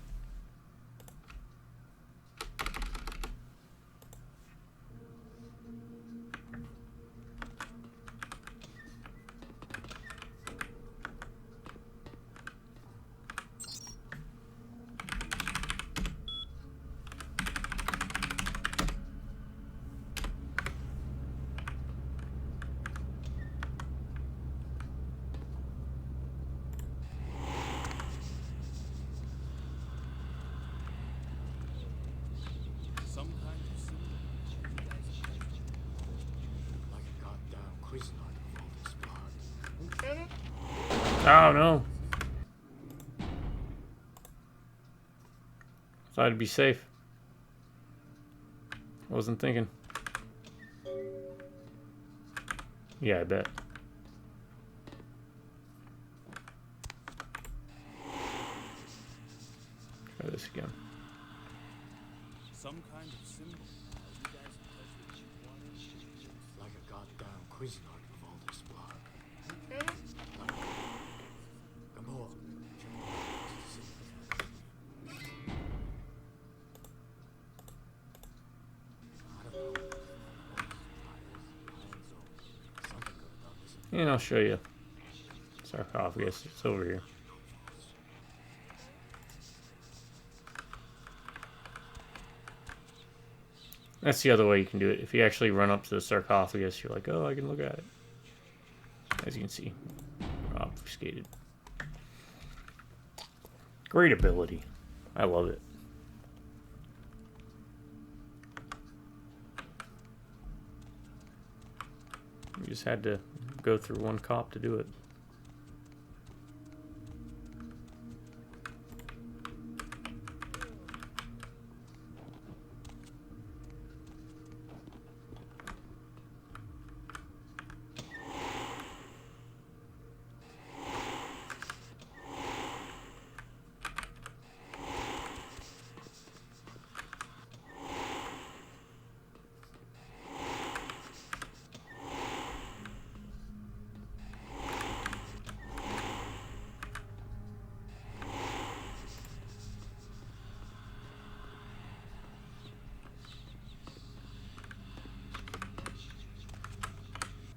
Some kind of symbol. Like a goddamn Cuisinart of all this blood. Oh no. Thought I'd be safe. I wasn't thinking. Yeah, I bet. Try this again. Some kind of symbol. You guys in touch with you? Like a goddamn Cuisinart of all this blood. Come on. And I'll show you. Sarcophagus. It's over here. That's the other way you can do it. If you actually run up to the sarcophagus, you're like, oh, I can look at it. As you can see, we're obfuscated. Great ability. I love it. We just had to go through one cop to do it.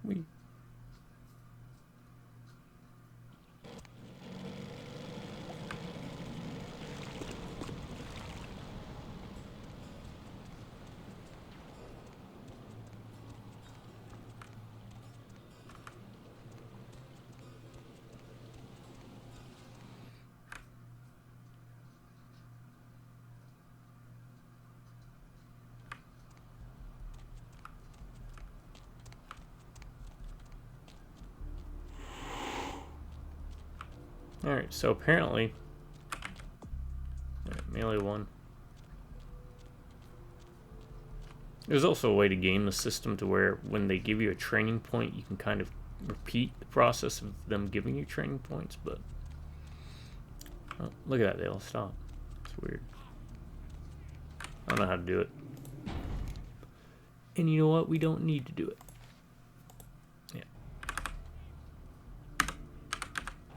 We Alright, so apparently melee one. There's also a way to game the system to where when they give you a training point, you can kind of repeat the process of them giving you training points, but oh, look at that, they all stop. It's weird. I don't know how to do it. And you know what? We don't need to do it. Yeah.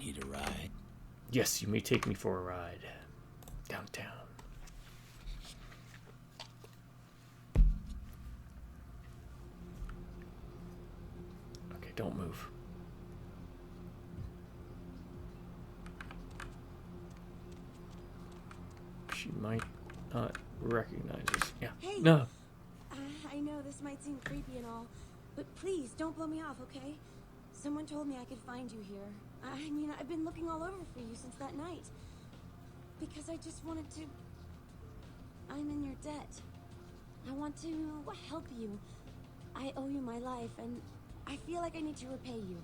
Need a ride? Yes, you may take me for a ride. Downtown. Okay, don't move. She might not recognize us. Yeah. Hey. No. I know this might seem creepy and all, but please don't blow me off, okay? Someone told me I could find you here. I mean, I've been looking all over for you since that night. Because I just wanted to... I'm in your debt. I want to help you. I owe you my life, and I feel like I need to repay you.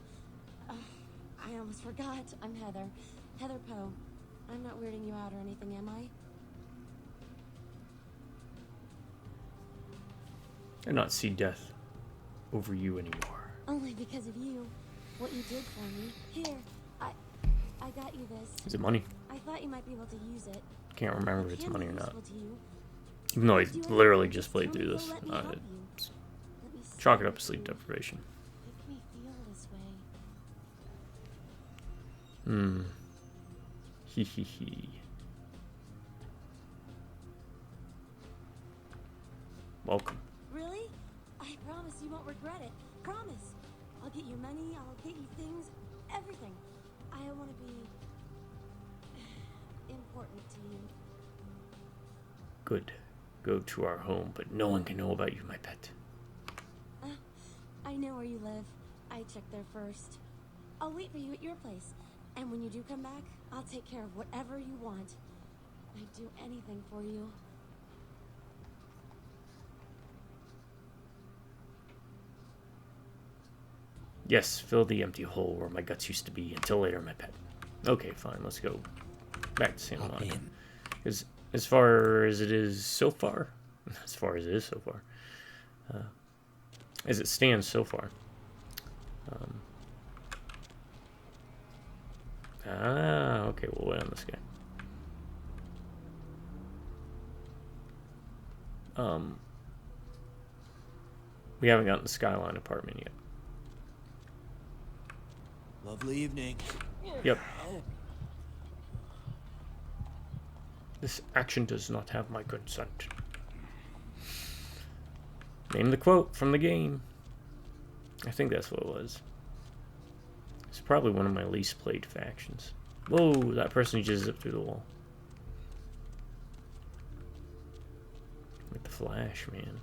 I almost forgot. I'm Heather. Heather Poe. I'm not weirding you out or anything, am I? and not see death over you anymore. Only because of you. What you did for me. Here, I got you this. Is it money? I thought you might be able to use it. Can't remember if it's Can money be or not. useful to you. Even though I Do anything, literally just just played tell through me this. you'll let me help you. Let me Chalk see it up to what sleep you deprivation. make me feel this way. Hee hee hee. Welcome. Really? I promise you won't regret it. Promise. I'll get you money, I'll get you things, everything. I want to be important to you. Good. Go to our home, but no one can know about you, my pet. I know where you live. I checked there first. I'll wait for you at your place. And when you do come back, I'll take care of whatever you want. I'd do anything for you. Yes, fill the empty hole where my guts used to be. Until later, my pet. Okay, fine. Let's go back to Santa Monica. As far as it is so far, as it stands so far. Okay, we'll wait on this guy. We haven't gotten the Skyline apartment yet. Lovely evening. Yep. This action does not have my consent. Name the quote from the game. I think that's what it was. It's probably one of my least played factions. Whoa, that person just zipped through the wall. With the flash, man.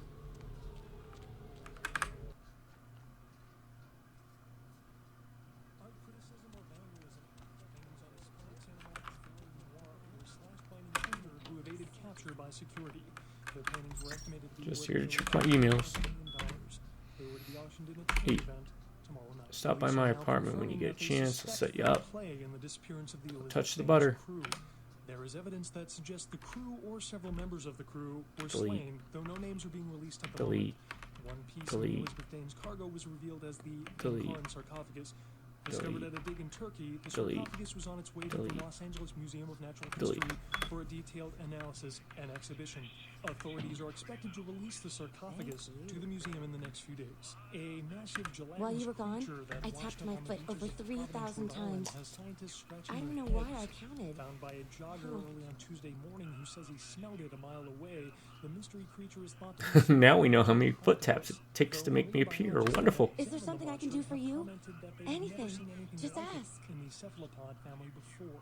By security. Their paintings were estimated to be Just here to check my emails. They were to be auctioned in a Hey, event tomorrow night. stop by my apartment when you get a chance. I'll set you up. Touch the Elizabeth butter. Crew. There is evidence that suggests the crew or several members of the crew were Delete. slain, though no names are being released at the Delete. moment. One piece Delete. of Elizabeth Dane's cargo was revealed as the Delete. Ancon sarcophagus. Discovered Delete. at a dig in Turkey, the Delete. sarcophagus was on its way to Delete. the Los Angeles Museum of Natural Delete. History for a detailed analysis and exhibition. Authorities are expected to release the sarcophagus to the museum in the next few days. A massive gelatinous While you were gone, creature that I washed tapped up my on the foot over beaches of 3,000 Providence, Rhode Island, times. has scientists scratching I don't their know why heads. I counted. Found by a jogger early on Tuesday morning who says he smelled it a mile away, the mystery creature is thought to be Now we know how many foot taps it takes to make me appear. Wonderful. Is there something I can do for you? Anything. Just ask. In the cephalopod family before.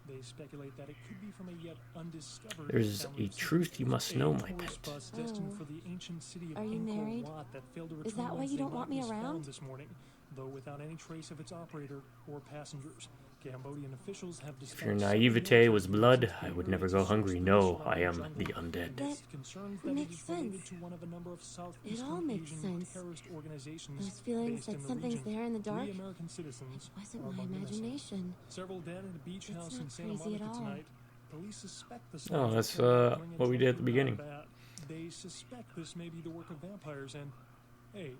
They speculate that it could be from a yet undiscovered There's family a of truth you must know, my tourist pet. bus destined for the ancient city of Are you Angkor married? Wat that failed to Is return that why you Wednesday don't want night me was found around? this morning, though without any trace of its operator or passengers. Cambodian officials have If your naivete was blood, I would never go hungry. No, I am the undead. That makes sense. It all makes sense. Those feelings that something's there in the dark, it wasn't my imagination. Several dead at a beach house It's in not Santa crazy at Monica all. tonight. Police suspect the Oh, soldiers that's killed during a what we did at the drunken beginning. combat. They suspect this may be the work of vampires and, hey,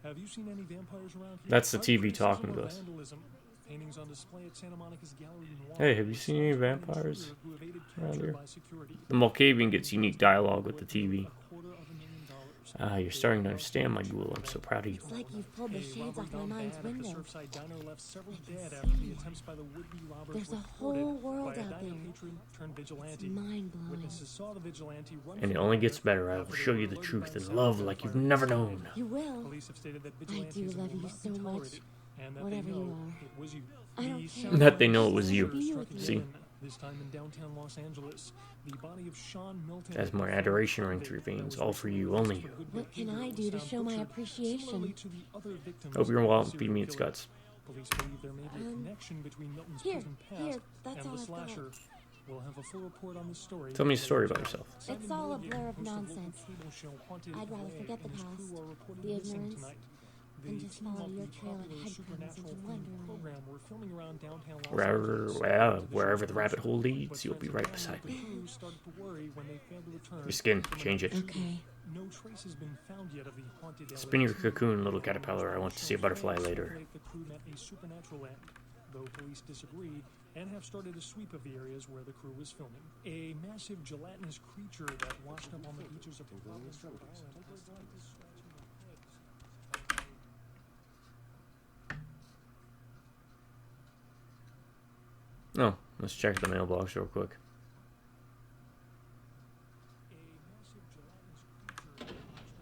have you seen any vampires around here? That's the Art TV criticism talking or to us. vandalism? Paintings on display at Santa Monica's Gallery Noir. Hey, have you seen any vampires Who evaded around capture here? by security. The Malkavian gets unique dialogue with the TV. $250,000. Ah, you're starting to understand, my ghoul. I'm so proud of you. It's like you've pulled the A shades off my robbery-gone mind's band at the window. Surfside Diner left several I can dead see after the it. attempts by the would-be robbers There's were a thwarted whole world by a out diner there. patron turned vigilante. It's mind-blowing. Witnesses saw the vigilante run And it from only the gets diner better. I will after show they you were the alerted truth by and the love sound of like you've gunfire. never known. You will. Police have stated that I do vigilantism love will you not so be much. tolerated, and that Whatever they know you are. it was you. I don't The care. Santa That they know it Monica was you. Killer struck See? again, this time in downtown Los Angeles. The body of Sean Milton, As more a adoration former running through convict veins, that all was for you, released only for you. good What can behavior I was do to found show my butchered, appreciation? similarly to the other victims Hope your of the wallet serial beat me its killer. guts. Police believe there may be a connection between Milton's Here, prison past here, that's and all the I've got. slasher. We'll have a full report on the story. Tell me a later story today. about yourself. It's all a Simon blur of Milligan, host local nonsense. cable show Haunted I'd rather Way, forget the and his past, crew are reportedly the missing ignorance, tonight. and The just team follow of your the trail of popular headcrabs supernatural into themed Wonderland. program were filming around downtown Los Wherever, Angeles. well, The wherever show's the rabbit hole producer, leads, but you'll be friends right and family beside of the me. crew started to worry when they failed to return Your skin, from change it. another shooting. Okay. No trace has been found yet of the haunted Spin your LA2. cocoon, little caterpillar. I want to see a butterfly later. Speculate the crew met a supernatural end, though police disagree and have started a sweep of the areas where the crew was filming. A massive gelatinous creature that washed up on the beaches of Providence Island has started scratching their heads. Oh, let's check the mailbox real quick.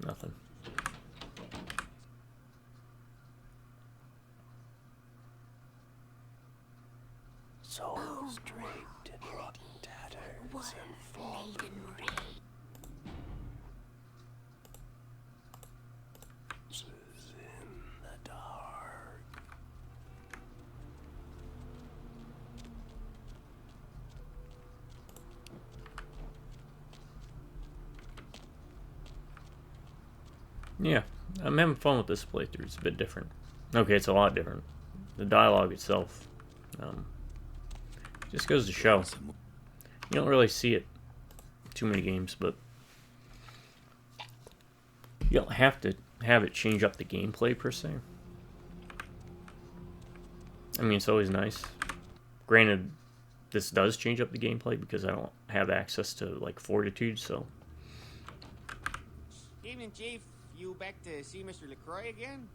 Nothing. Souls draped in rotten tatters and fallen corpses in the dark. Yeah, I'm having fun with this playthrough. It's a bit different. Okay, it's a lot different. The dialogue itself, just goes to show. You don't really see it in too many games, but you don't have to have it change up the gameplay per se. I mean, it's always nice. Granted, this does change up the gameplay because I don't have access to like Fortitude, so. Evening, Chief. You back to see Mr. LaCroix again?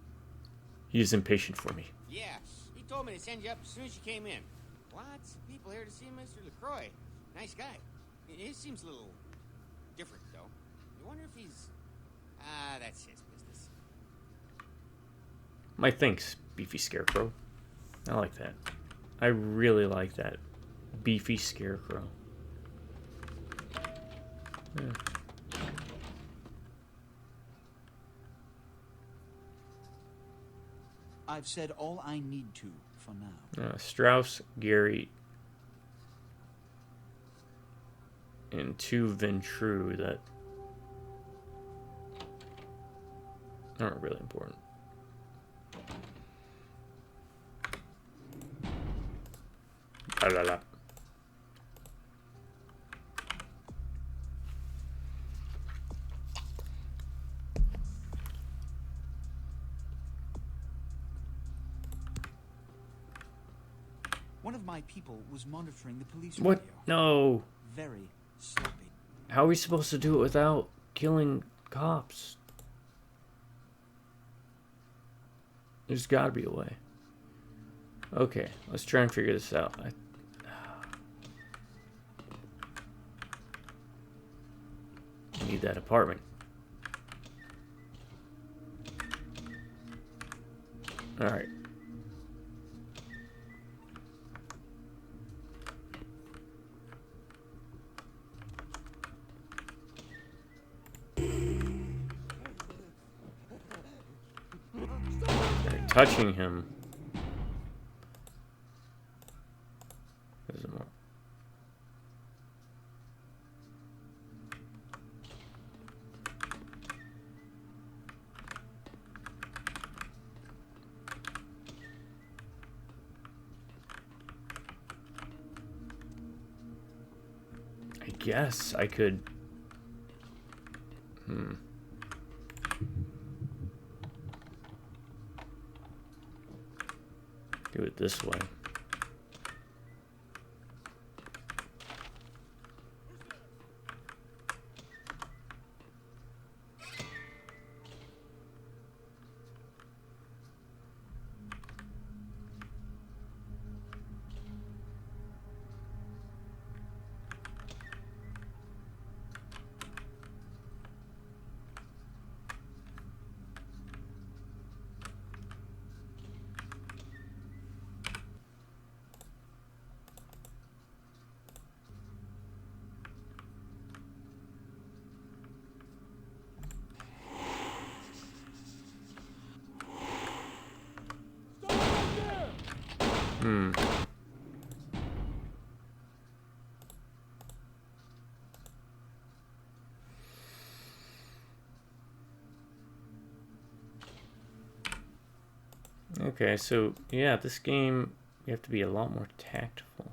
He's impatient for me. Yeah, he told me to send you up as soon as you came in. Lots of people here to see Mr. LaCroix. Nice guy. He seems a little different, though. You wonder if he's... that's his business. My thanks, BeEfY sCaReCr0w. I like that. I really like that. BeEfY sCaReCr0w. Yeah. I've said all I need to for now. Strauss, Gary, and 2 Ventru that aren't really important. La la la. One of my people was monitoring the police What? radio. No. Very sloppy. How are we supposed to do it without killing cops? There's gotta be a way. Okay, let's try and figure this out. I need that apartment. Alright. They're touching him. There's more. I guess I could. Do it this way. Okay, so yeah, this game you have to be a lot more tactful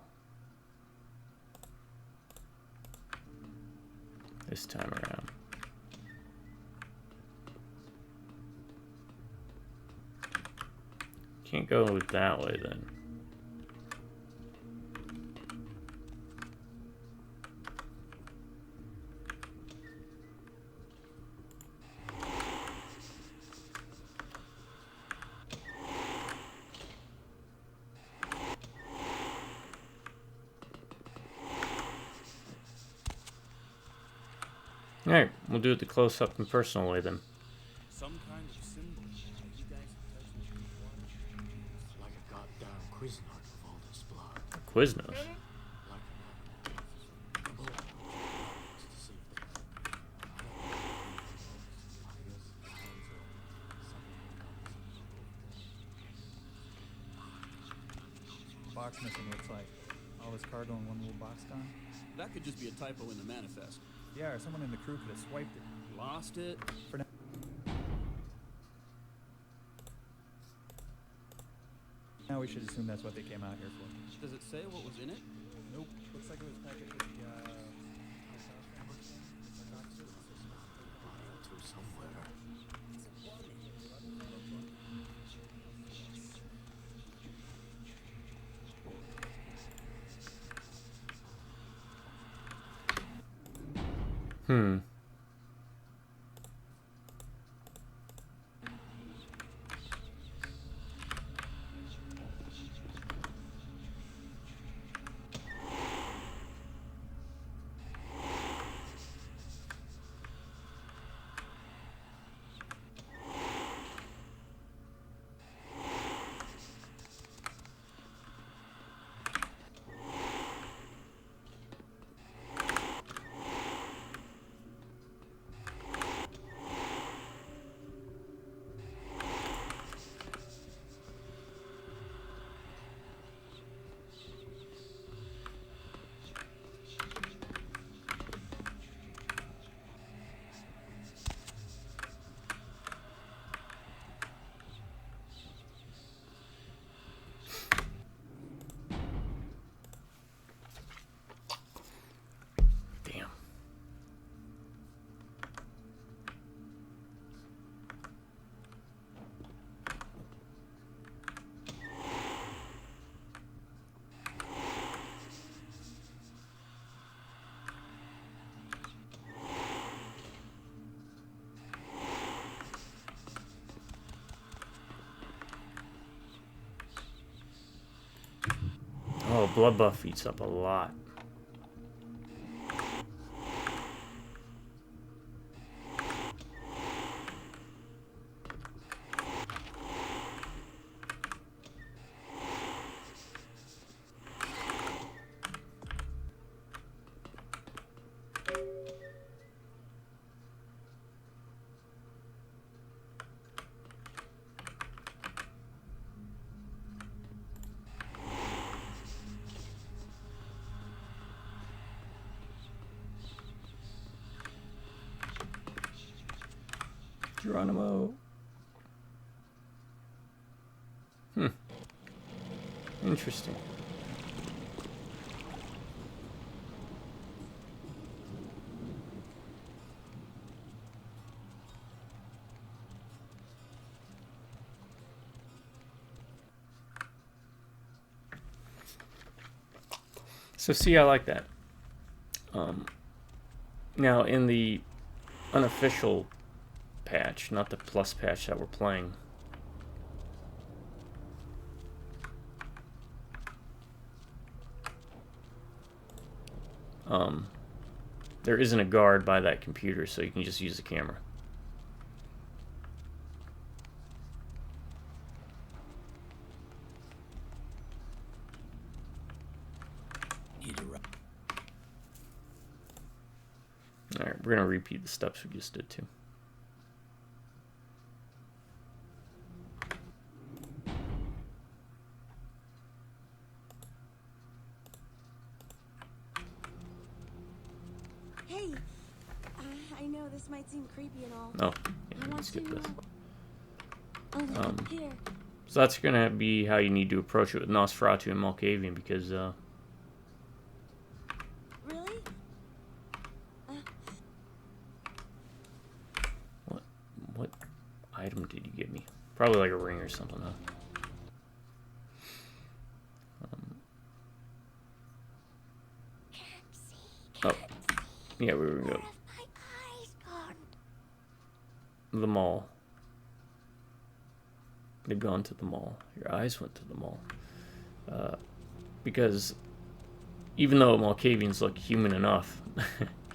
this time around. Can't go that way then. Alright, we'll do it the close-up and personal way then. Some kind of symbol. Are you guys in touch with your water? It's like a goddamn Cuisinart with all this blood. Quiznos. Like a bullet. To see if Box missing, looks like. All this cargo in one little box gone? That could just be a typo in the manifest. Yeah, or someone in the crew could have swiped it. Lost it. For now. Now we should assume that's what they came out here for. Does it say what was in it? Nope. Looks like it was packaged with the, somewhere. Oh, blood buff eats up a lot. Geronimo. Interesting. So see, I like that. Now in the unofficial patch, not the plus patch that we're playing, there isn't a guard by that computer, so you can just use the camera. Alright, we're gonna repeat the steps we just did too. Hey, I know this might seem creepy and all. Oh, I yeah, want skip to, this. Here. So that's gonna be how you need to approach it with Nosferatu and Malkavian, because Really? what item did you give me? Probably like a ring or something, huh? Yeah, we're gonna go. The mall. They've gone to the mall. Your eyes went to the mall. Because even though Malkavians look human enough,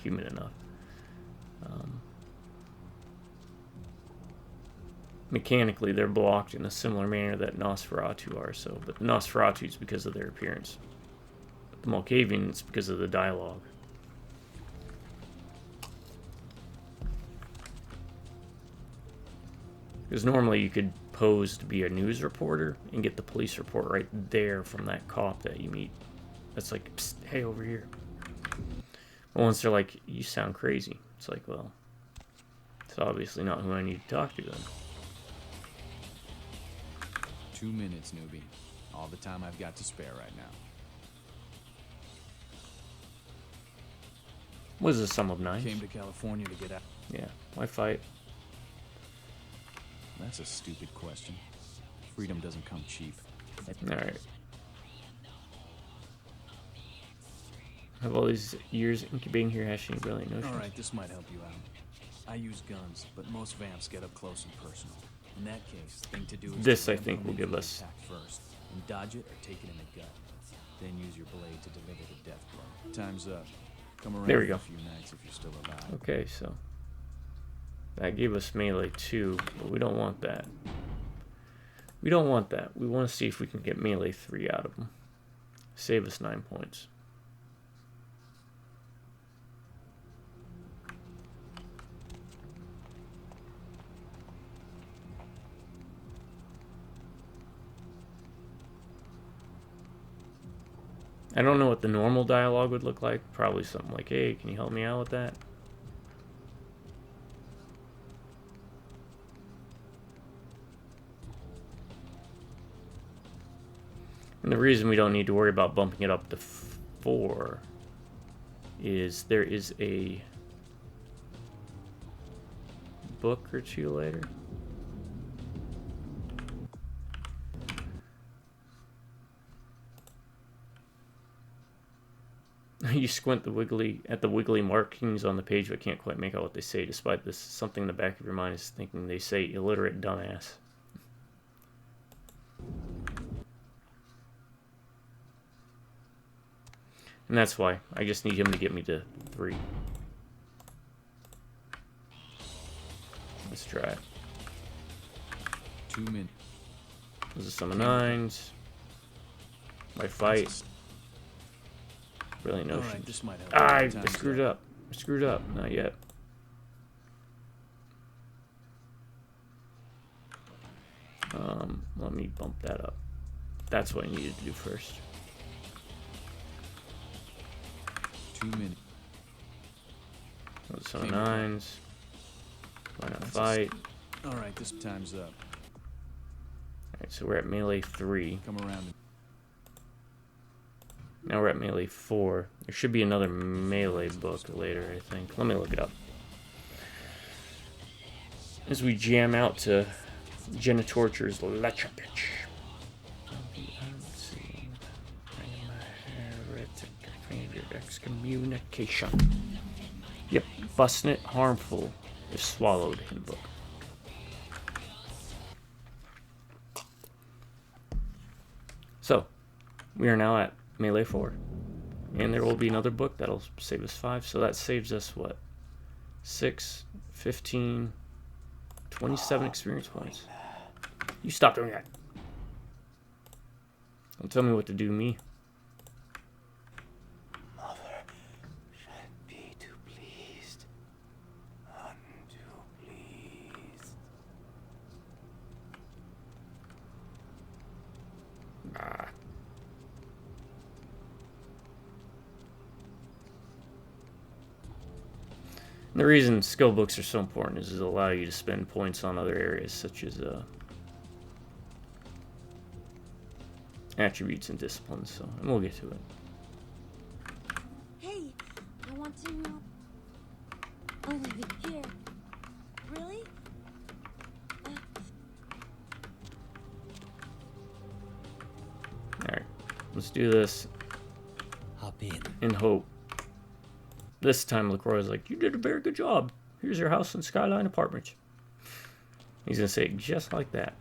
human enough, mechanically they're blocked in a similar manner that Nosferatu are. So, but the Nosferatu is because of their appearance. The Malkavian is because of the dialogue. Because normally you could pose to be a news reporter and get the police report right there from that cop that you meet. That's like, psst, hey, over here. But once they're like, you sound crazy. It's like, well, it's obviously not who I need to talk to then. 2 minutes, newbie. All the time I've got to spare right now. What is the sum of 9? Came to California to get out. Yeah, why fight? That's a stupid question. Freedom doesn't come cheap. Alright. Have all these years incubating here hatching brilliant notions. Alright, this might help you out. I use guns, but most vamps get up close and personal. In that case, the thing to do is this, I think, will give us attack first, and dodge it or take it in the gut. Then use your blade to deliver the death blow. Time's up. Come around there we in go. a few nights if you're still alive. Okay, so that gave us melee 2, but we don't want that. We don't want that. We want to see if we can get melee 3 out of them. Save us 9 points. I don't know what the normal dialogue would look like. Probably something like, hey, can you help me out with that? And the reason we don't need to worry about bumping it up to 4 is there is a book or 2 later. You squint at the wiggly markings on the page but can't quite make out what they say. Despite this, something in the back of your mind is thinking they say illiterate dumbass. And that's why. I just need him to get me to 3. Let's try it. 2 minutes. Those are some of 9s. My fight. Brilliant notion. Right, this might help. I screwed up. I screwed up. Not yet. Let me bump that up. That's what I needed to do first. 2 minutes. Those are some 9s. Why not fight? Alright, this time's up. Alright, so we're at melee 3. Come around. Now we're at melee 4. There should be another melee book later, I think. Let me look it up. As we jam out to Jenna Torture's Lecha Bitch. Excommunication. Yep, busting it harmful if swallowed in book. So, we are now at melee 4. And there will be another book that'll save us 5. So that saves us what? 6, 15, 27 experience points. You stop doing that. Don't tell me what to do, me. Mother should be too pleased. Untoo pleased. Ah. The reason skill books are so important is it'll allow you to spend points on other areas such as attributes and disciplines. So, and we'll get to it. Hey, I want to know. Oh, leave it here. Really? All right, let's do this. Hop in. In hope this time LaCroix's like, you did a very good job. Here's your house in Skyline Apartments. He's gonna say it just like that.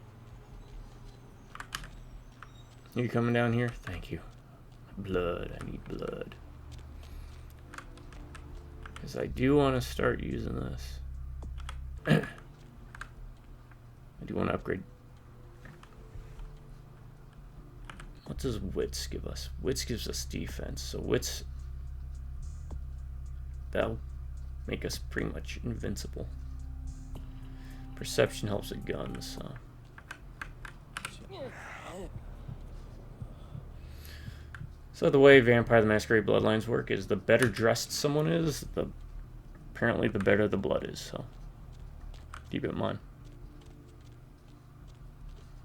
You coming down here? Thank you. Blood. I need blood. Because I do want to start using this. I do want to upgrade. What does Wits give us? Wits gives us defense. So Wits, that'll make us pretty much invincible. Perception helps with guns. So. So the way Vampire the Masquerade Bloodlines work is the better dressed someone is, apparently the better the blood is. So keep it in mind.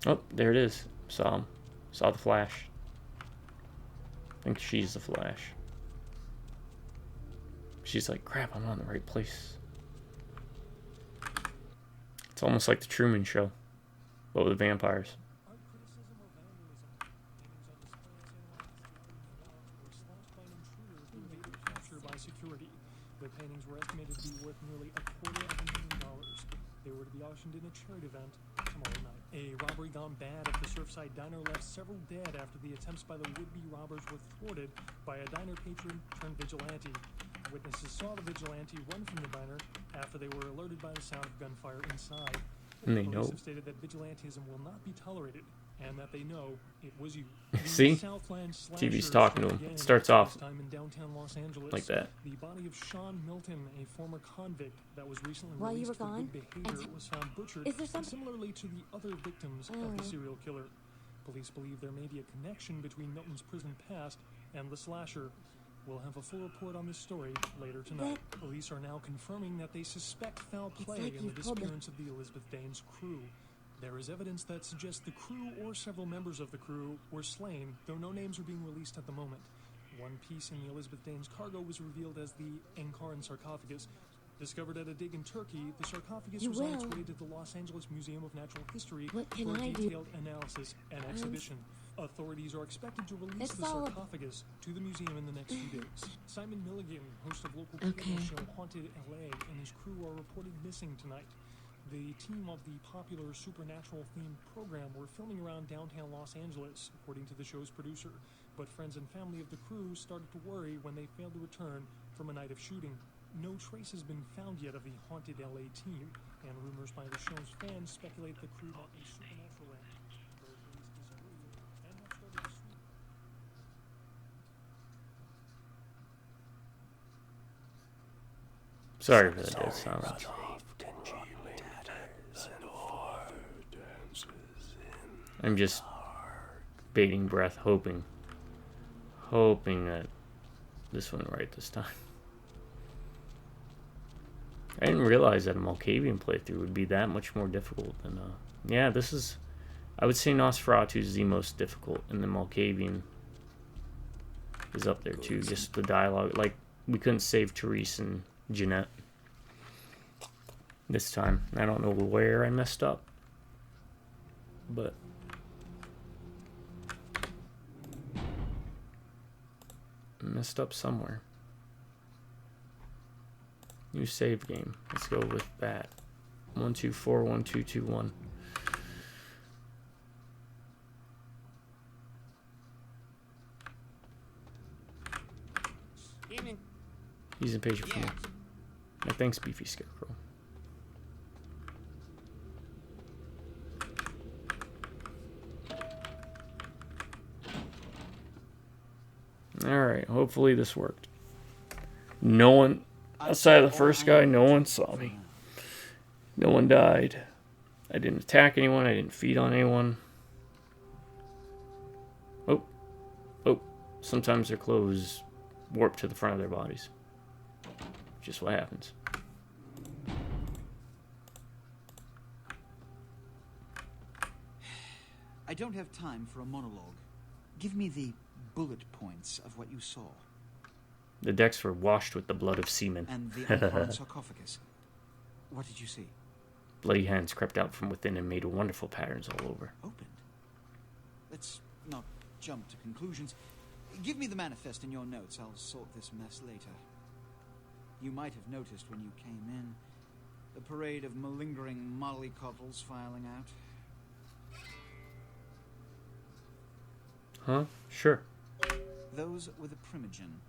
Oh, there it is. Saw him. Saw the Flash. I think she's the Flash. She's like, crap, I'm on the right place. It's almost like the Truman Show, but with vampires. Security. The paintings were estimated to be worth nearly $250,000. They were to be auctioned in a charity event tomorrow night. A robbery gone bad at the Surfside Diner left several dead after the attempts by the would-be robbers were thwarted by a diner patron turned vigilante. Witnesses saw the vigilante run from the diner after they were alerted by the sound of gunfire inside. And they Police know. have stated that vigilantism will not be tolerated, and that they know it was you. See? TV's talking to him. It starts off like that. The body of Sean Milton, a former convict that was recently While you released were for gone, good behavior, was found butchered, is there something? similarly to the other victims of the serial killer. Police believe there may be a connection between Milton's prison past and the slasher. We'll have a full report on this story later tonight. Police are now confirming that they suspect foul play in the disappearance of the Elizabeth Danes crew. There is evidence that suggests the crew or several members of the crew were slain, though no names are being released at the moment. One piece in the Elizabeth Danes cargo was revealed as the Encaran sarcophagus. Discovered at a dig in Turkey, the sarcophagus was on its way to the Los Angeles Museum of Natural History for a detailed analysis and exhibition. Authorities are expected to release the sarcophagus to the museum in the next few days. Simon Milligan, host of local cable show Haunted LA, and his crew are reported missing tonight. The team of the popular supernatural-themed program were filming around downtown Los Angeles, according to the show's producer. But friends and family of the crew started to worry when they failed to return from a night of shooting. No trace has been found yet of the Haunted LA team, and rumors by the show's fans speculate the crew might be supernatural entities. Though police disagree and have started a sweep. Sorry for the dead silence. I'm just baiting breath, hoping that this went right this time. I didn't realize that a Malkavian playthrough would be that much more difficult than, yeah, this is, I would say Nosferatu is the most difficult, and the Malkavian is up there too, just the dialogue, like, we couldn't save Therese and Jeanette this time. I don't know where I messed up, but I messed up somewhere. New save game. Let's go with that. 1241221. Evening. He's impatient for me. Yeah, thanks, BeEfY sCaReCr0w. Alright, hopefully this worked. No one, outside of the first guy, no one saw me. No one died. I didn't attack anyone, I didn't feed on anyone. Oh. Oh. Sometimes their clothes warp to the front of their bodies. Just what happens. I don't have time for a monologue. Give me the bullet points of what you saw. The decks were washed with the blood of semen. And the Encaran sarcophagus. What did you see? Bloody hands crept out from within and made wonderful patterns all over. Opened? Let's not jump to conclusions. Give me the manifest in your notes. I'll sort this mess later. You might have noticed when you came in, the parade of malingering mollycoddles filing out. Huh? Sure. Those were the Primogen.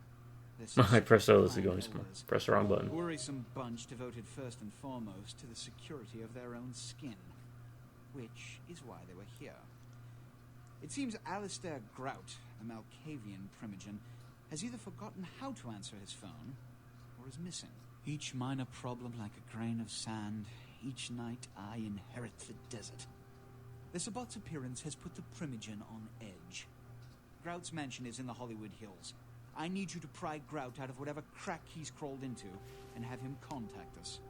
I pressed those to go somewhere. Press the wrong button. A worrisome bunch devoted first and foremost to the security of their own skin, which is why they were here. It seems Alistair Grout, the Malkavian Primogen, has either forgotten how to answer his phone, or is missing. Each minor problem like a grain of sand, each night I inherit the desert. The Sabot's appearance has put the Primogen on edge. Grout's mansion is in the Hollywood Hills. I need you to pry Grout out of whatever crack he's crawled into and have him contact us.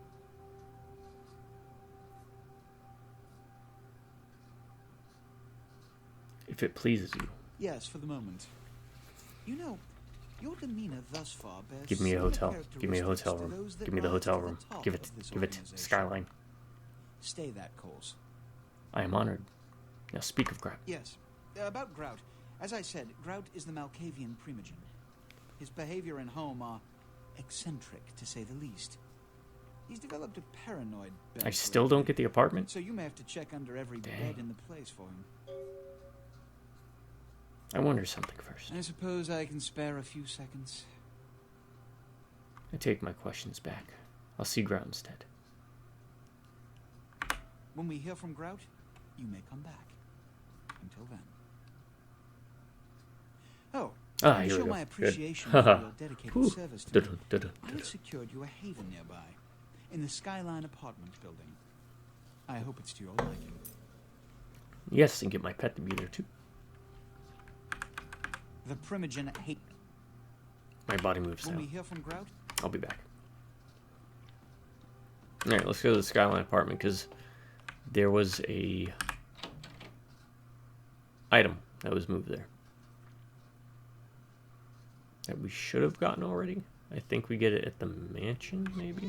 If it pleases you. Yes, for the moment. You know, your demeanor thus far bears Give me a hotel. similar Give me a hotel characteristics to room. those that Give me the rise hotel to room. top Give of it. this Give it. organization. Skyline. Stay that course. I am honored. Now speak of Grout. Yes. About Grout. As I said, Grout is the Malkavian Primogen. His behavior and home are eccentric, to say the least. He's developed a paranoid bent I still don't get the apartment? So you may have to check under every bed in the place for him. I wonder something first. I suppose I can spare a few seconds. I take my questions back. I'll see Grout instead. When we hear from Grout, you may come back. Until then. Oh, to here we show go. my Good. appreciation for your dedicated Whew. service to me, Dun-dun. I have secured you a haven nearby, in the Skyline apartment building. I hope it's to your liking. Yes, and get my pet to be there too. The Primogen hate. My body moves When now. we hear from Grout, I'll be back. Alright, let's go to the Skyline apartment because there was a item that was moved there that we should have gotten already. I think we get it at the mansion, maybe?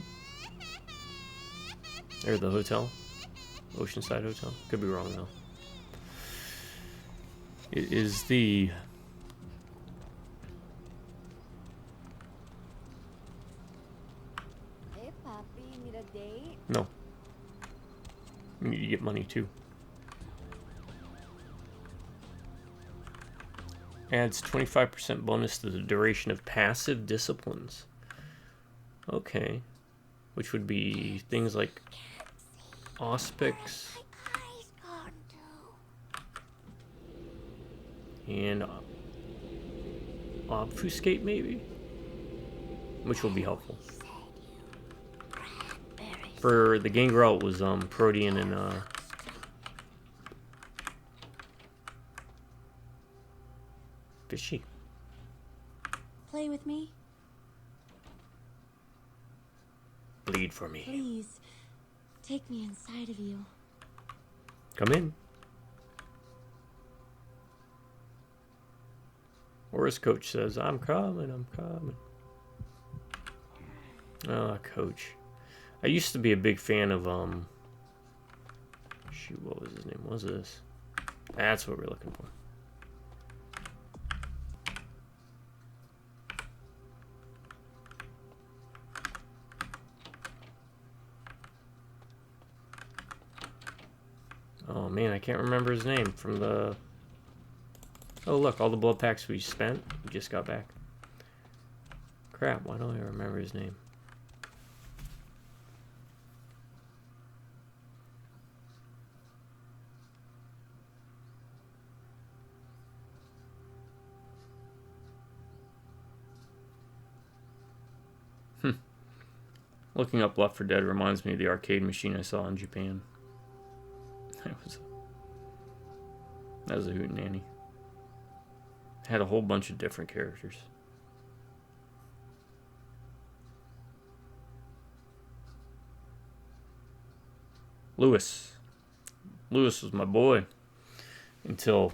Or the hotel. Oceanside Hotel. Could be wrong, though. It is the... Hey, Papi, need a date? No. You need to get money, too. Adds 25% bonus to the duration of passive disciplines. Okay. Which would be things like Auspics and Obfuscate, maybe? Which will be helpful. For the Gangrel, it was Protean and Fishy. Play with me? Bleed for me. Please, take me inside of you. Come in. Or as Coach says, I'm coming, I'm coming. Ah, Coach. I used to be a big fan of, shoot, what was his name? What was this? That's what we're looking for. Oh man, I can't remember his name from the... Oh look, all the blood packs we spent, we just got back. Crap, why don't I remember his name? Looking up Left 4 Dead reminds me of the arcade machine I saw in Japan. That was a hootenanny. Had a whole bunch of different characters. Lewis. Lewis was my boy. Until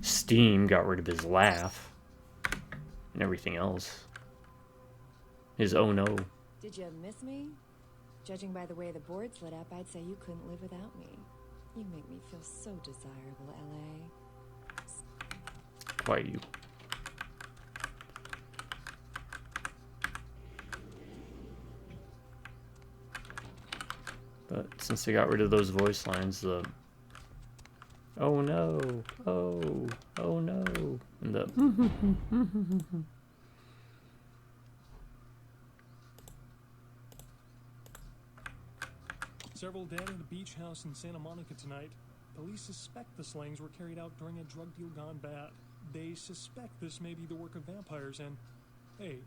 Steam got rid of his laugh. And everything else. His oh no. Did you miss me? Judging by the way the board's lit up, I'd say you couldn't live without me. You make me feel so desirable, LA. Quiet you. But since they got rid of those voice lines, the oh no, oh no, and the Several dead at a beach house in Santa Monica tonight. Police suspect the slayings were carried out during a drug deal gone bad. They suspect this may be the work of vampires, and hey,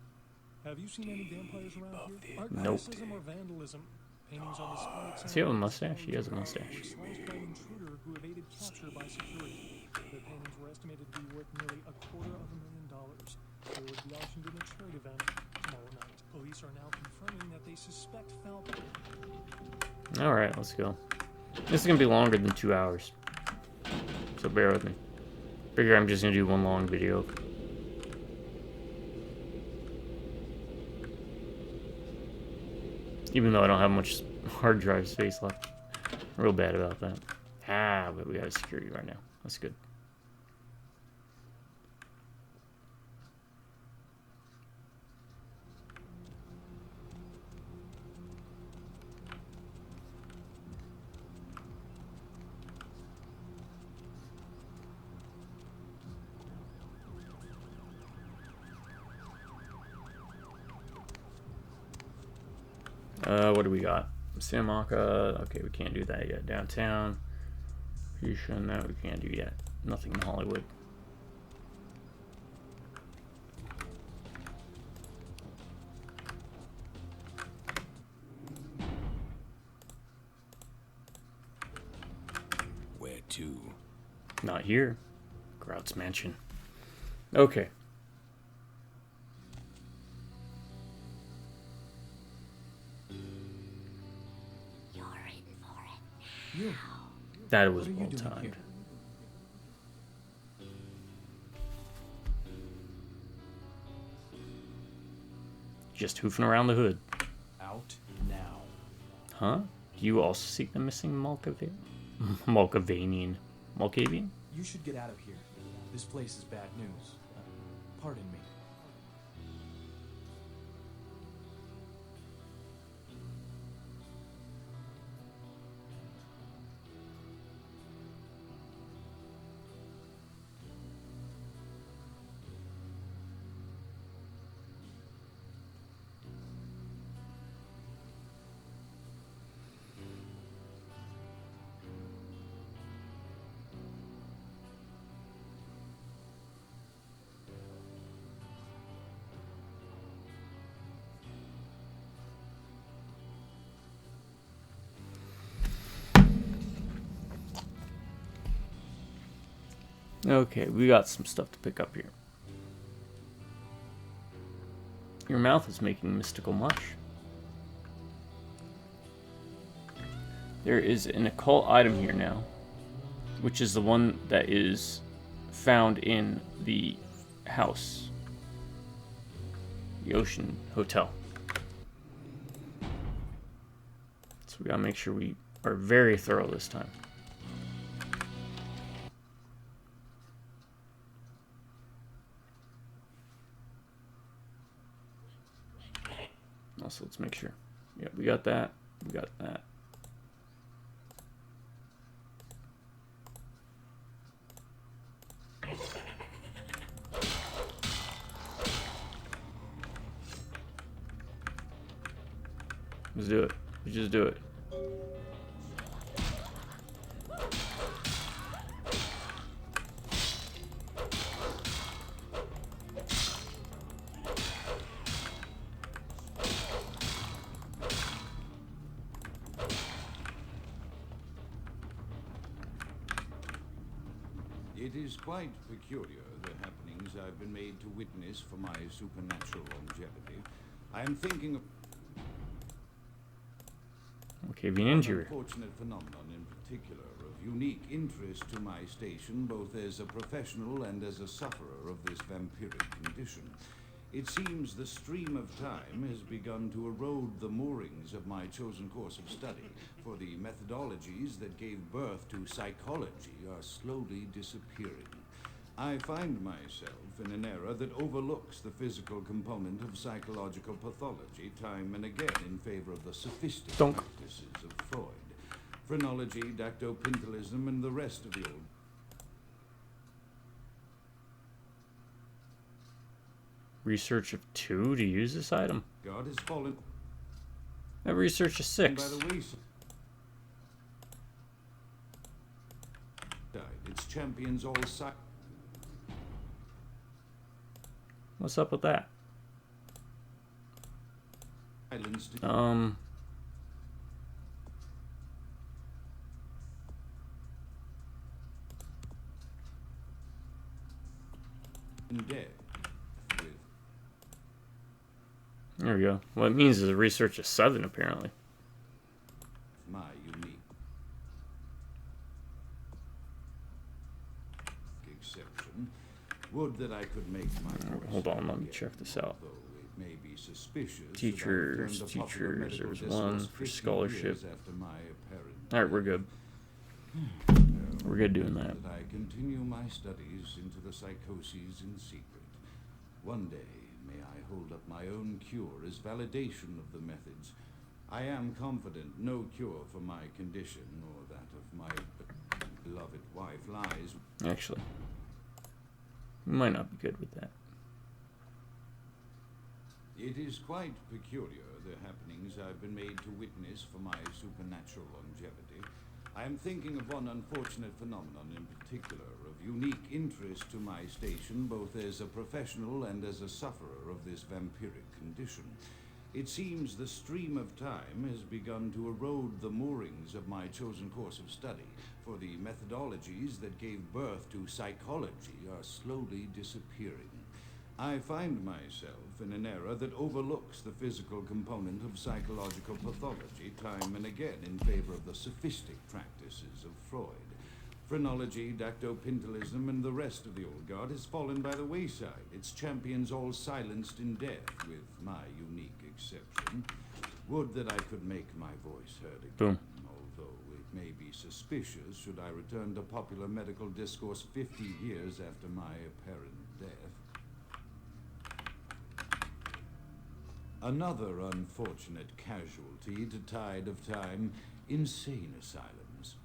have you seen any vampires around here? Art criticism or vandalism? Paintings on display. Does he have a mustache? He has a mustache. Were slashed by an intruder who evaded capture by security. The paintings were estimated to be worth nearly $250,000. They would be auctioned in a trade event tomorrow night. Police are now confirming that they suspect foul play. Alright, let's go. This is gonna be longer than 2 hours, so bear with me. Figure I'm just gonna do one long video. Even though I don't have much hard drive space left. Real bad about that. Ah, but we got a security right now. That's good. What do we got? Santa Monica. Okay, we can't do that yet. Downtown. Fuchsia, no, we can't do yet. Nothing in Hollywood. Where to? Not here. Grout's Mansion. Okay. That was well timed. Just hoofing around the hood. Out now. Huh? Do you also seek the missing Malkavian? You should get out of here. This place is bad news. Pardon me. Okay, we got some stuff to pick up here. Your mouth is making mystical mush. There is an occult item here now, which is the one that is found in the house, the Ocean Hotel. So we gotta make sure we are very thorough this time. Also, let's make sure. Yeah, we got that. We got that. Let's do it. Let's just do it. It is quite peculiar, the happenings I've been made to witness for my supernatural longevity. I am thinking of an injury. An unfortunate phenomenon in particular, of unique interest to my station, both as a professional and as a sufferer of this vampiric condition. It seems the stream of time has begun to erode the moorings of my chosen course of study, for the methodologies that gave birth to psychology are slowly disappearing. I find myself in an era that overlooks the physical component of psychological pathology time and again in favor of the sophisticated practices of Freud, phrenology, dactopintilism, and the rest of the old. Research of 2 to use this item. God has fallen. I research of 6. By the wayside, its champions all side. What's up with that? Dead. There we go. What it means is a research of 7, apparently. My unique exception. Would that I could make my voice. Hold on, let me check this out. It may be suspicious. Teachers, there's 1 for scholarship. Alright, we're good. We're good doing that. I continue my studies into the psychoses in secret. One day, may I hold up my own cure as validation of the methods. I am confident no cure for my condition or that of my beloved wife lies. Actually, we might not be good with that. It is quite peculiar, the happenings I've been made to witness for my supernatural longevity. I am thinking of one unfortunate phenomenon in particular, of unique interest to my station, both as a professional and as a sufferer of this vampiric condition. It seems the stream of time has begun to erode the moorings of my chosen course of study, for the methodologies that gave birth to psychology are slowly disappearing. I find myself in an era that overlooks the physical component of psychological pathology time and again in favor of the sophistic practices of Freud. Phrenology, dactopintilism, and the rest of the old guard has fallen by the wayside, its champions all silenced in death, with my unique exception. Would that I could make my voice heard again. Boom. Although it may be suspicious should I return to popular medical discourse 50 years after my apparent death. Another unfortunate casualty to tide of time, insane asylums.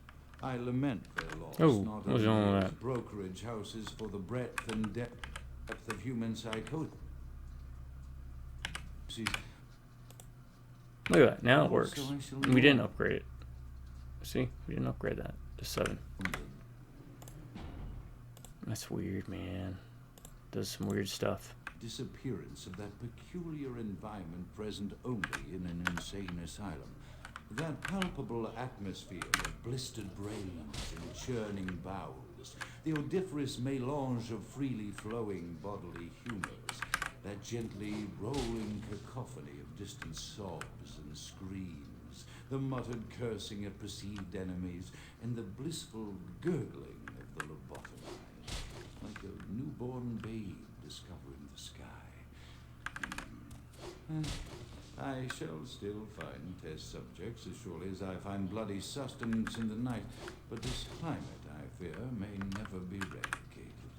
I lament their loss, not only as brokerage houses for the breadth and depth of human psychosis. Look at that, now it works. We didn't upgrade it. See, we didn't upgrade that to 7. That's weird, man. Does some weird stuff. Disappearance of that peculiar environment present only in an insane asylum. That palpable atmosphere of blistered brains and churning bowels. The odoriferous melange of freely flowing bodily humors. That gently rolling cacophony of distant sobs and screams. The muttered cursing at perceived enemies. And the blissful gurgling of the lobotomized. Like a newborn babe discovering the sky. I shall still find test subjects as surely as I find bloody sustenance in the night, but this climate, I fear, may never be replicated.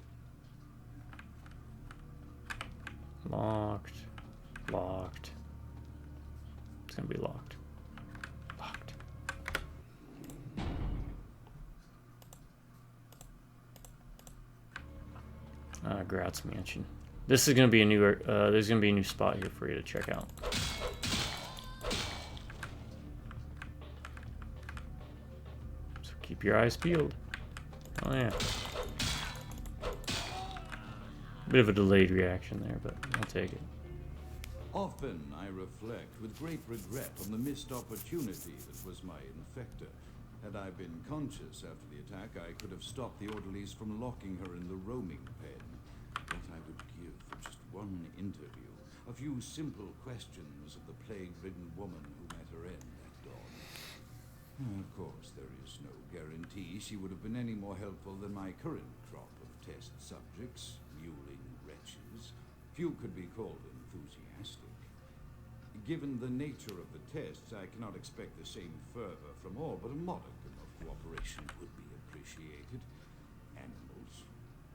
Locked. Locked. It's gonna be locked. Locked. Gratz Mansion. This is gonna be a new. There's gonna be a new spot here for you to check out. So keep your eyes peeled. Oh yeah. Bit of a delayed reaction there, but I'll take it. Often I reflect with great regret on the missed opportunity that was my infector. Had I been conscious after the attack, I could have stopped the orderlies from locking her in the roaming pen. What I would give for just one interview, a few simple questions of the plague-ridden woman who met her end at dawn. Of course, there is no guarantee she would have been any more helpful than my current crop of test subjects, mewling wretches. Few could be called enthusiastic. Given the nature of the tests, I cannot expect the same fervor from all, but a modicum of cooperation would be appreciated. Animals.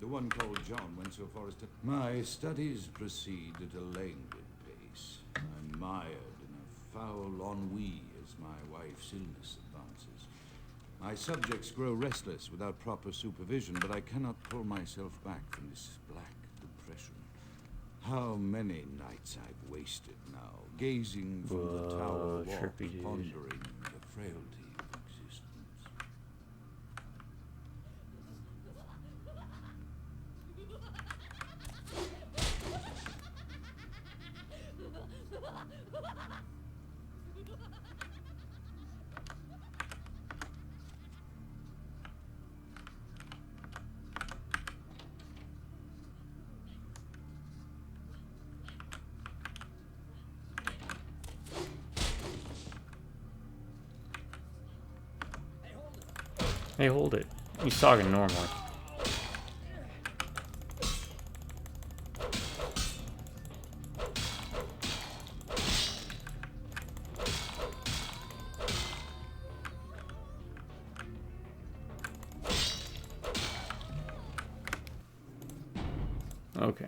The one called John went so far as to... My studies proceed at a languid pace. I'm mired in a foul ennui as my wife's illness advances. My subjects grow restless without proper supervision, but I cannot pull myself back from this black depression. How many nights I've wasted now, gazing from the tower walk, pondering the frailty of existence. Hey, hold it. He's talking normally. Okay.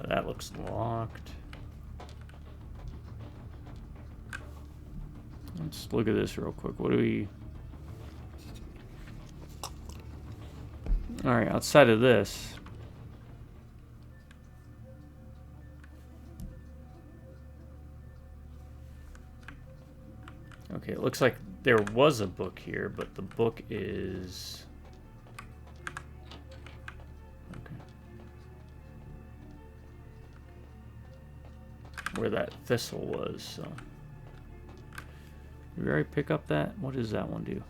That looks locked. Let's look at this real quick. What do we... Alright, outside of this... Okay, it looks like there was a book here, but the book is... Okay. Where that thistle was, so... Did we already pick up that? What does that one do?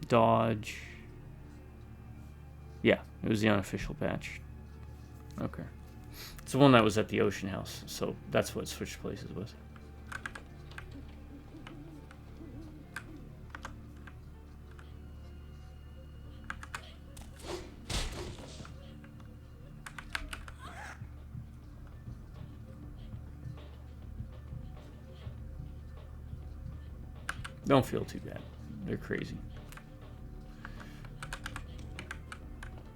Dodge. Yeah, it was the unofficial patch. Okay. It's the one that was at the Ocean House, so that's what switched places with. Don't feel too bad. They're crazy.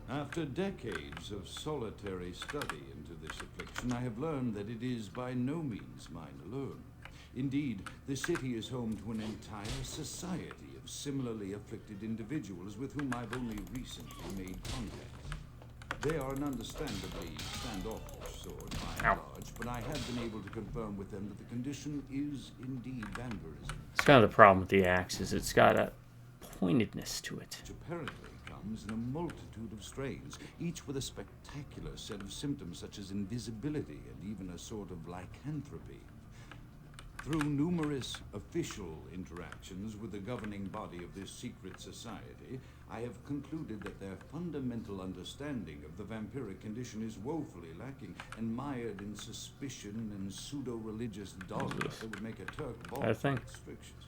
After decades of solitary study into this affliction, I have learned that it is by no means mine alone. Indeed, the city is home to an entire society of similarly afflicted individuals with whom I've only recently made contact. They are an understandably standoffish sort by and large, but I have been able to confirm with them that the condition is indeed vampirism. It's kind of the problem with the axe, is it's got a pointedness to it. Which apparently comes in a multitude of strains, each with a spectacular set of symptoms such as invisibility and even a sort of lycanthropy. Through numerous official interactions with the governing body of this secret society, I have concluded that their fundamental understanding of the vampiric condition is woefully lacking and mired in suspicion and pseudo-religious dogma that would make a Turk balk for restrictions.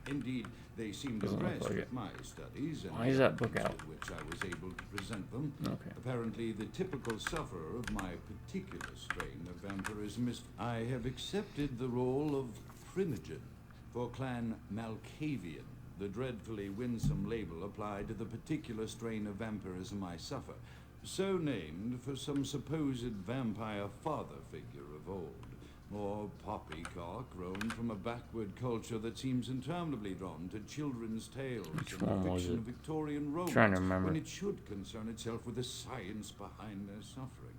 Indeed, they seemed impressed with my studies and why is that book out? Which I was able to present them. Okay. Apparently, the typical sufferer of my particular strain of vampirism is... I have accepted the role of Primogen for Clan Malkavian, the dreadfully winsome label applied to the particular strain of vampirism I suffer, so named for some supposed vampire father figure of old. More poppycock grown from a backward culture that seems interminably drawn to children's tales and the fiction of Victorian romance, trying to remember. when it should concern itself with the science behind their suffering.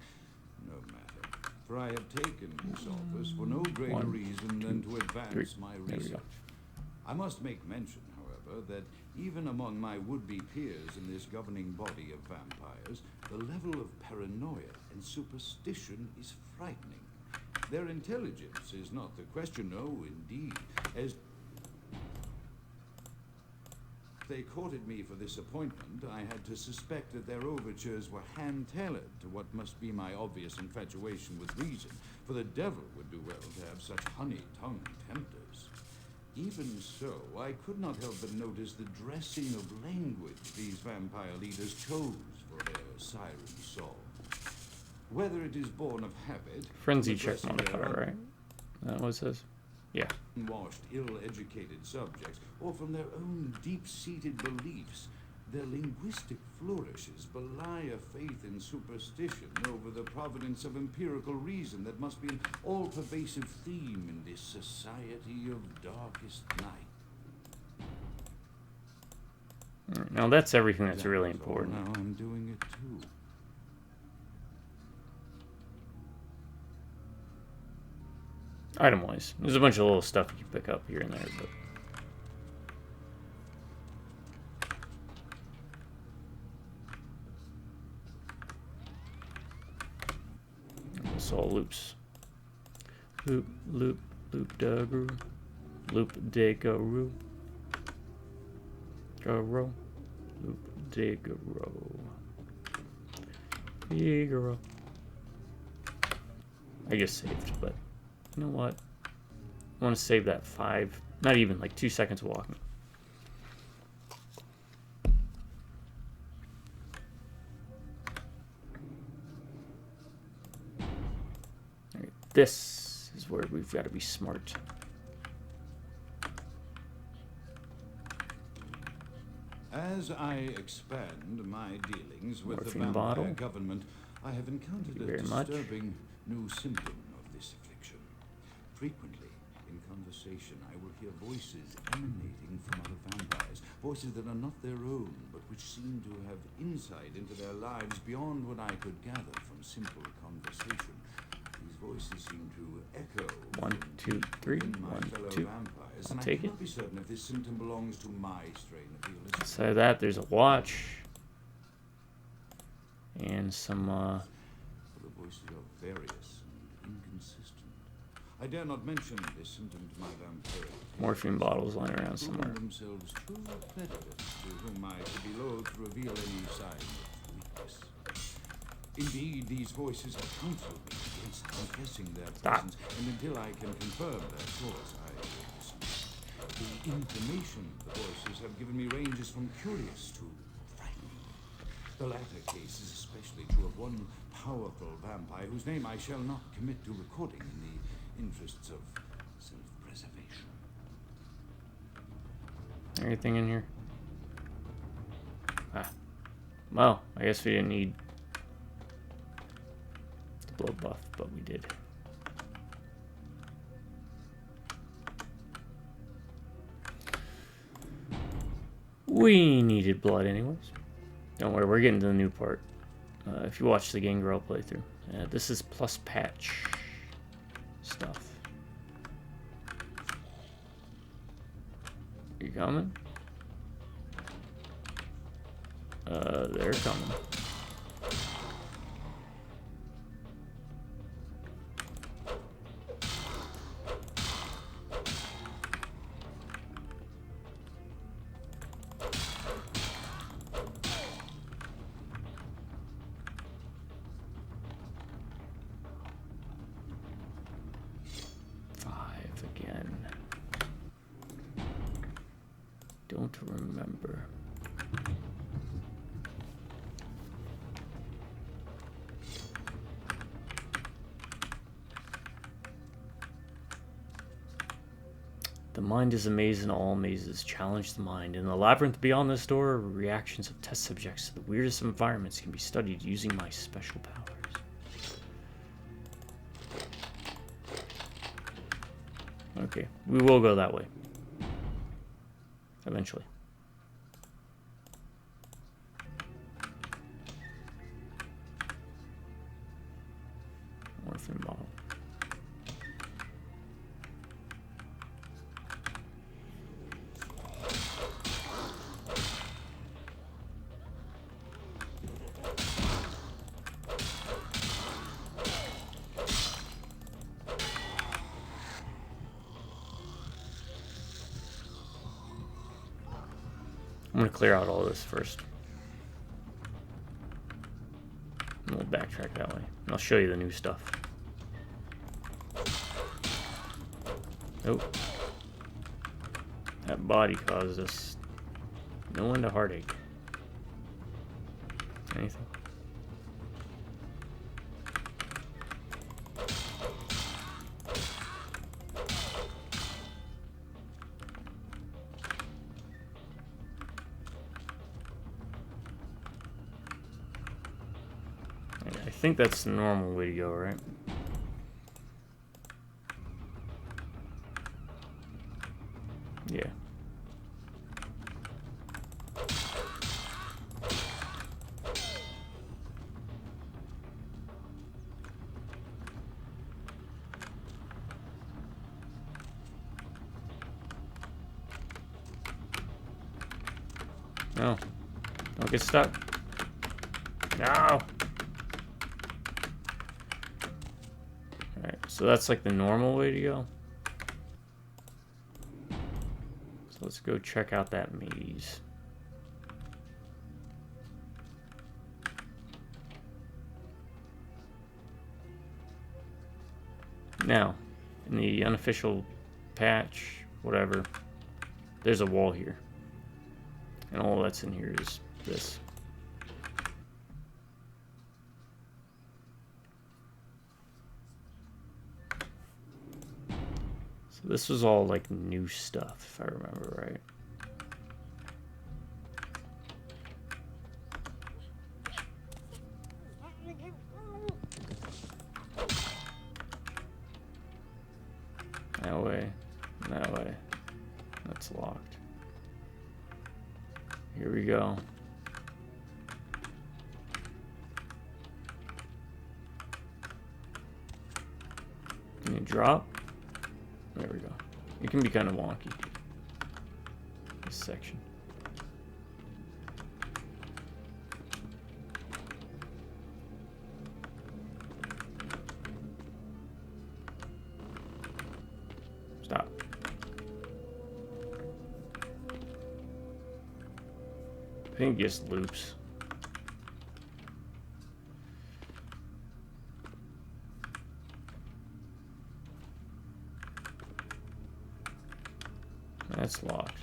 No matter, for I have taken this office for no greater reason than to advance my research. I must make mention, however, that even among my would-be peers in this governing body of vampires, the level of paranoia and superstition is frightening. Their intelligence is not the question, no, indeed. As they courted me for this appointment, I had to suspect that their overtures were hand-tailored to what must be my obvious infatuation with reason, for the devil would do well to have such honey-tongued tempters. Even so, I could not help but notice the dressing of language these vampire leaders chose for their siren song. Whether it is born of habit... Frenzy check modifier, right? That what it says? Yeah. Washed, ill-educated subjects, or from their own deep-seated beliefs. Their linguistic flourishes belie a faith in superstition over the providence of empirical reason that must be an all-pervasive theme in this society of darkest night. Now that's everything that's really important. Now I'm doing it too. Item-wise, there's a bunch of little stuff you can pick up here and there, but it's all loops. Loop, loop, loop-de-goo, loop-de-goo, go-row, loop-de-goo, Figaro. I just saved, but you know what? I want to save that 5, not even like 2 seconds of walking. Alright, this is where we've got to be smart. As I expand my dealings with the Morphine vampire bottle. government, I have encountered Thank you a very much. disturbing new symptom of this affliction. Frequently, in conversation, I will hear voices emanating from other vampires, voices that are not their own, but which seem to have insight into their lives beyond what I could gather from simple conversation. These voices seem to echo 1, 2, 3, within my 1, fellow 2. vampires, I'll and I take it. cannot be certain if this symptom belongs to my strain of the illicit. Outside of that, there's a watch and some The voices are various and inconsistent. I dare not mention this symptom to my vampire. morphine bottles lying around somewhere. Themselves true predators to whom I should be loath to reveal any sign of weakness. Indeed, these voices have counseled me against confessing their presence, and until I can confirm their source, I will dismiss. The information the voices have given me ranges from curious to frightening. The latter case is especially true of one powerful vampire whose name I shall not commit to recording in the interests of self-preservation. Anything in here? Ah. Well, I guess we didn't need the blood buff, but we did. We needed blood anyways. Don't worry, we're getting to the new part. If you watch the Gangrel playthrough. This is plus patch stuff. You coming? They're coming. Don't remember. The mind is a maze and all mazes challenge the mind. In the labyrinth beyond this door, reactions of test subjects to the weirdest environments can be studied using my special powers. Okay, we will go that way. Eventually. Morphine bottle. I'm going to clear out all this first. And we'll backtrack that way. And I'll show you the new stuff. Nope. That body caused us no end of heartache. Anything? I think that's the normal way to go, right? Yeah. No. Don't get stuck. No! Alright, so that's like the normal way to go. So let's go check out that maze. Now, in the unofficial patch, whatever, there's a wall here. And all that's in here is this. So this was all like new stuff, if I remember right. That way, that way. That's locked. Here we go. Can you drop? There we go. It can be kind of wonky, this section. Stop. I think it just loops. That's locked.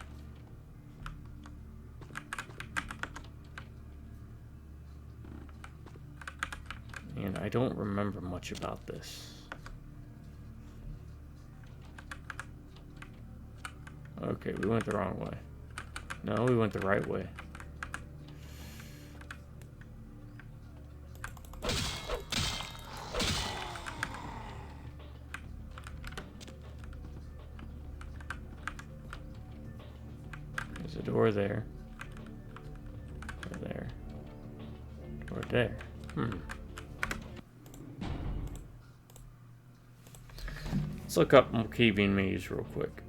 And I don't remember much about this. Okay, we went the wrong way. No, we went the right way. There's a door there. Door there. Door there. Let's look up Malkavian Maze real quick.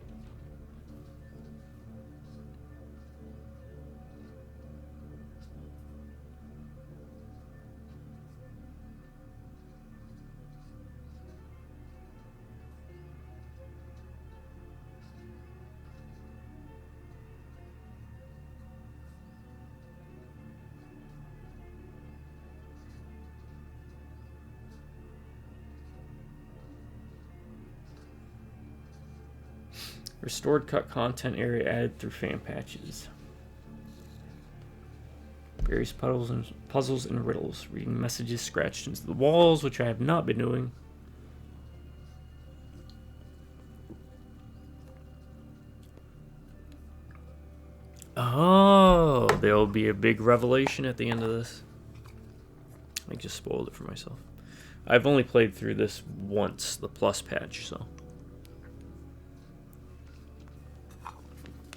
Restored cut content area added through fan patches. Various puzzles and riddles. Reading messages scratched into the walls, which I have not been doing. Oh, there will be a big revelation at the end of this. I just spoiled it for myself. I've only played through this once, the plus patch, so.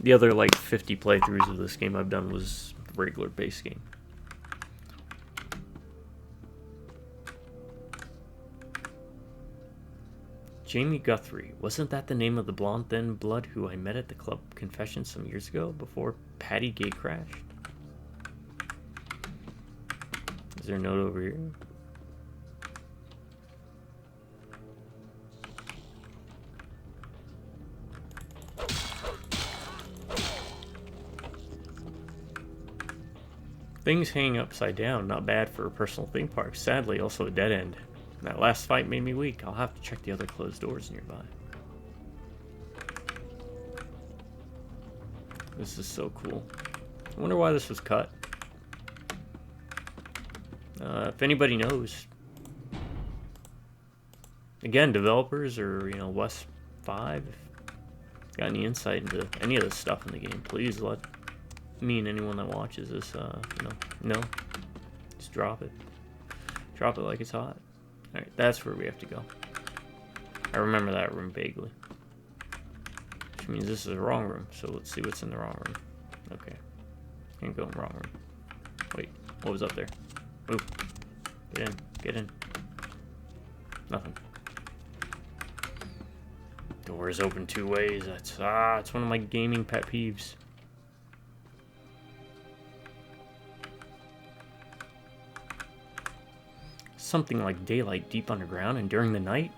The other, like, 50 playthroughs of this game I've done was the regular base game. Jamie Guthrie. Wasn't that the name of the blonde thin blood who I met at the club confession some years ago before Patty Gay crashed? Is there a note over here? Things hanging upside down, not bad for a personal theme park. Sadly, also a dead end. That last fight made me weak. I'll have to check the other closed doors nearby. This is so cool. I wonder why this was cut. If anybody knows. Again, developers or, you know, West 5, if you got any insight into any of this stuff in the game, please let me and anyone that watches this, you know, just drop it. Drop it like it's hot. Alright, that's where we have to go. I remember that room vaguely. Which means this is the wrong room, so let's see what's in the wrong room. Okay. Can't go in the wrong room. Wait, what was up there? Ooh. Get in, get in. Nothing. Doors open two ways. That's it's one of my gaming pet peeves. Something like daylight deep underground and during the night?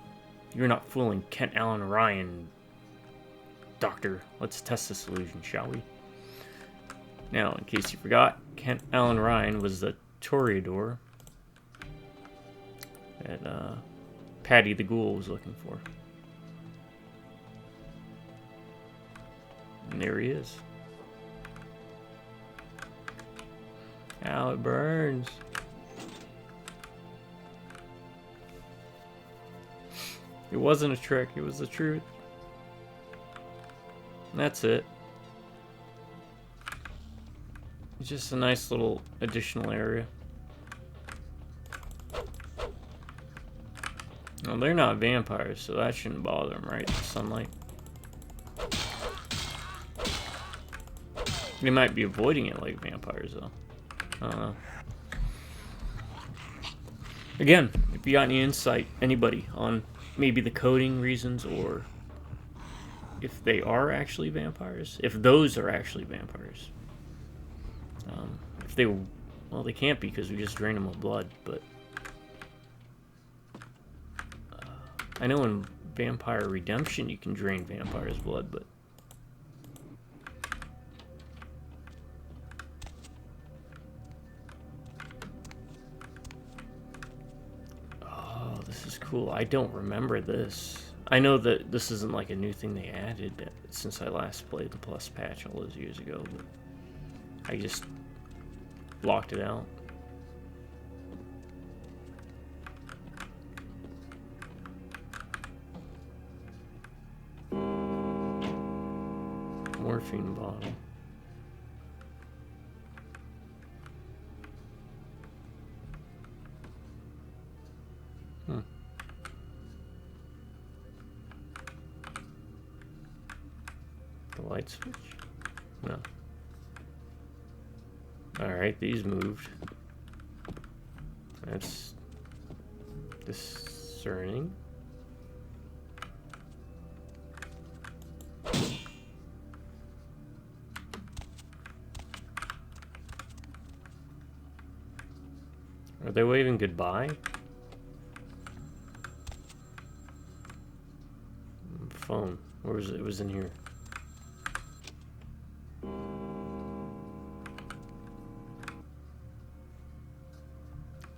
You're not fooling Kent Allen Ryan, Doctor. Let's test this illusion, shall we? Now, in case you forgot, Kent Allen Ryan was the Toreador that Patty the Ghoul was looking for. And there he is. Ow, it burns. It wasn't a trick, it was the truth. And that's it. It's just a nice little additional area. Well, they're not vampires, so that shouldn't bother them, right? The sunlight. They might be avoiding it like vampires, though. I don't know. Again, if you got any insight, anybody, on maybe the coding reasons, or if they are actually vampires, if those are actually vampires. If they, well, they can't be because we just drained them of blood, but I know in Vampire Redemption you can drain vampires' blood, but oh, this is cool. I don't remember this. I know that this isn't like a new thing they added since I last played the Plus patch all those years ago, but I just blocked it out. Morphine bottle. The light switch? No. Alright, these moved. That's discerning. Are they waving goodbye? Phone. Where was it? It was in here.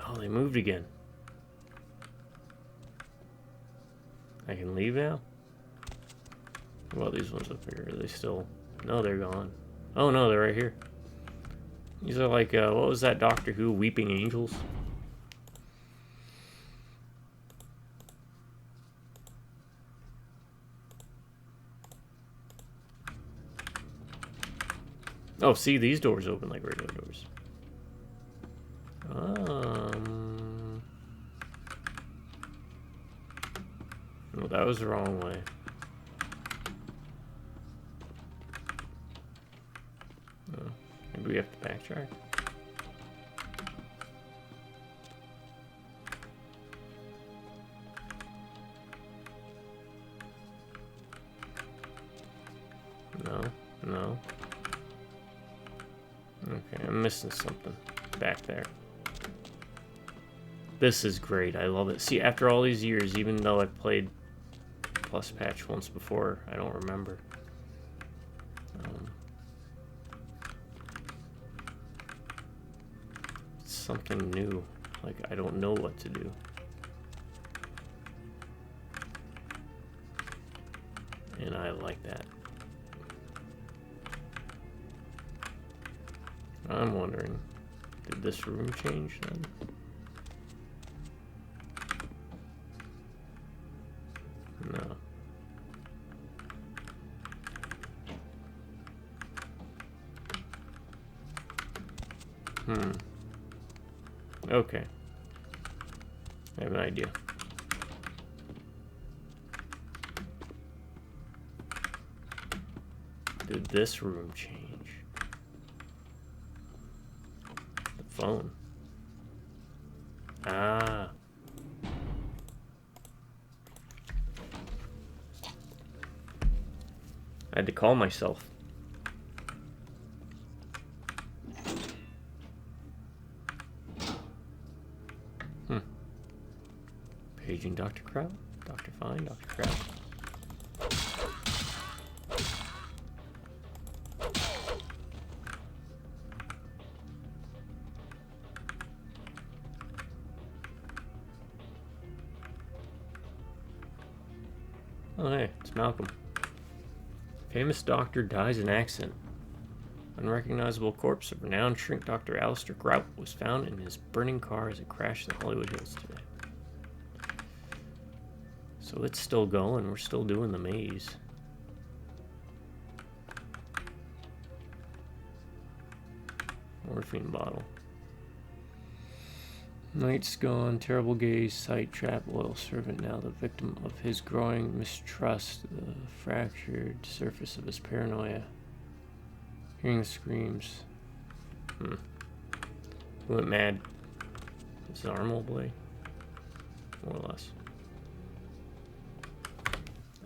Oh, they moved again. I can leave now? Well, these ones up here, are they still... No, they're gone. Oh no, they're right here. These are like, what was that Doctor Who, Weeping Angels? Oh, see, these doors open like regular doors. No, that was the wrong way. Oh, maybe we have to backtrack. No, no. Okay, I'm missing something back there. This is great. I love it. See, after all these years, even though I've played Plus patch once before, I don't remember. It's something new. Like, I don't know what to do. And I like that. I'm wondering, did this room change then? No. Okay. I have an idea. Did this room change? The phone. Ah. I had to call myself. Paging Dr. Crow. Dr. Fine, Dr. Crow. Oh hey, it's Malcolm. Famous doctor dies in accident. Unrecognizable corpse of renowned shrink Dr. Alistair Grout was found in his burning car as it crashed in the Hollywood Hills today. So it's still going, we're still doing the maze. Morphine bottle. Night's gone, terrible gaze, sight trap, loyal servant, now the victim of his growing mistrust, the fractured surface of his paranoia. Hearing the screams. He went mad. Is his arm all bloody? More or less.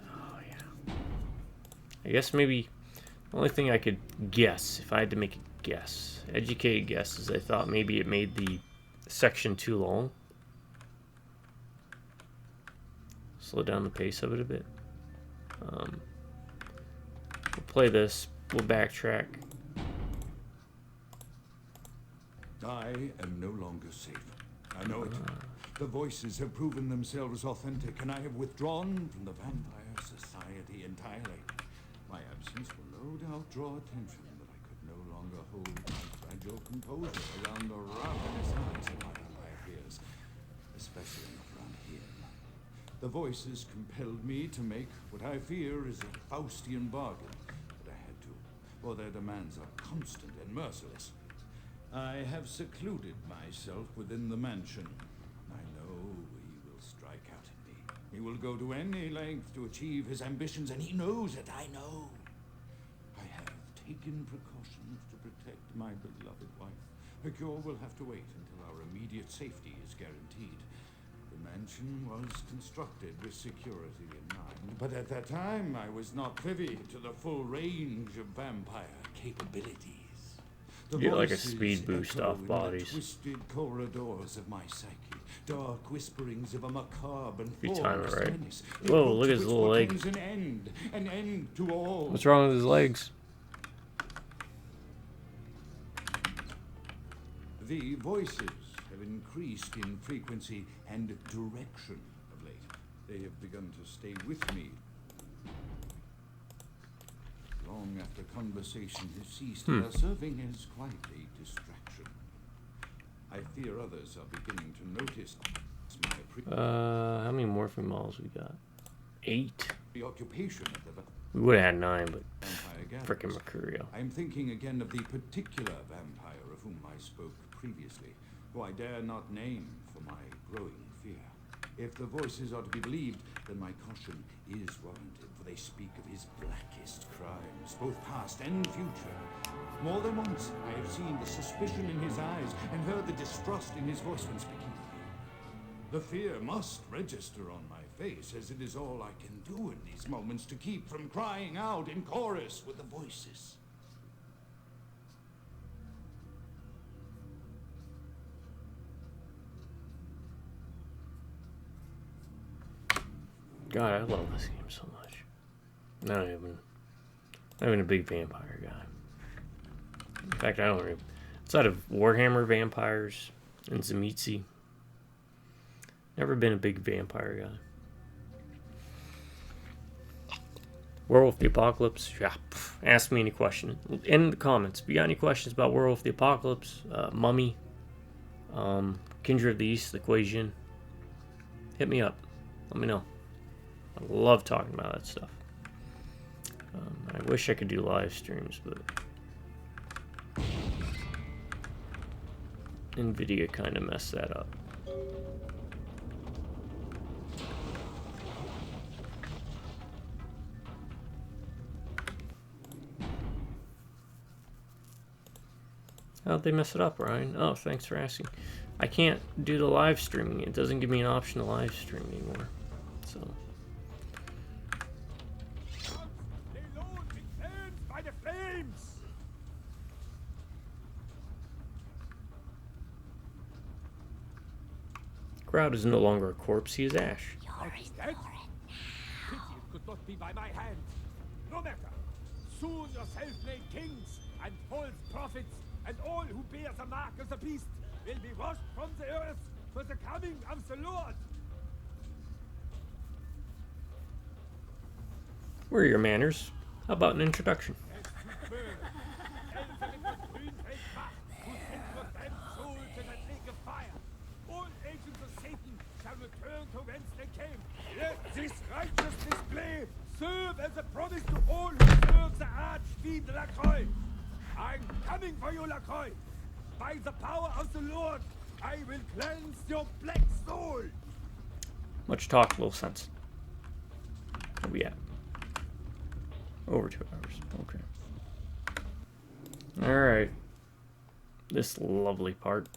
Oh yeah. I guess maybe the only thing I could guess, if I had to make a guess, educated guess, is I thought maybe it made the section too long. Slow down the pace of it a bit. We'll play this. We'll backtrack. I am no longer safe. I know it. The voices have proven themselves authentic, and I have withdrawn from the Vampire Society entirely. My absence will no doubt draw attention, but I could no longer hold my fragile composure around the ravenous eyes of my vampire peers, especially not around him. The voices compelled me to make what I fear is a Faustian bargain, but I had to, for their demands are constant and merciless. I have secluded myself within the mansion. I know he will strike out at me. He will go to any length to achieve his ambitions, and he knows it, I know. I have taken precautions to protect my beloved wife. A cure will have to wait until our immediate safety is guaranteed. The mansion was constructed with security in mind, but at that time I was not privy to the full range of vampire capabilities. You get like a speed boost off bodies. Twisted corridors of my psyche, dark whisperings of a macabre and If you time it right. menace. Whoa, look at his little leg. An end to all. What's wrong with his legs? The voices have increased in frequency and direction of late. They have begun to stay with me long after conversation has ceased. They are serving as quite a distraction. I fear others are beginning to notice my how many morphine models we got? 8. preoccupation of the We would have had 9, but vampire frickin' gatherers. Mercurio. I'm thinking again of the particular vampire of whom I spoke previously, who I dare not name for my growing fear. If the voices are to be believed, then my caution is warranted, for they speak of his blackest crimes, both past and future. More than once, I have seen the suspicion in his eyes and heard the distrust in his voice when speaking to me. The fear must register on my face, as it is all I can do in these moments to keep from crying out in chorus with the voices. God, I love this game so much. Not even a big vampire guy. In fact, I don't really. Outside of Warhammer vampires and Zemitzi, never been a big vampire guy. Werewolf the Apocalypse. Yeah, ask me any question in the comments. If you got any questions about Werewolf the Apocalypse, Mummy, Kindred of the East, the Equation, hit me up. Let me know. I love talking about that stuff. I wish I could do live streams, but NVIDIA kind of messed that up. How'd they mess it up, Ryan? Oh, thanks for asking. I can't do the live streaming. It doesn't give me an option to live stream anymore. So. By the flames! Crowd is no longer a corpse, he is ash. Pity it could not be by my hand. No matter. Soon your self-made kings and false prophets and all who bear the mark of the beast will be washed from the earth for the coming of the Lord. Where are your manners? How about an introduction? All agents of Satan shall return to whence they came. Let this righteous display serve as a promise to all who serve the Archfiend Lacroix. I'm coming for you, Lacroix. By the power of the Lord, I will cleanse your black soul. Much talk, little sense. Where we at? Over 2 hours. Okay. Alright. This lovely part.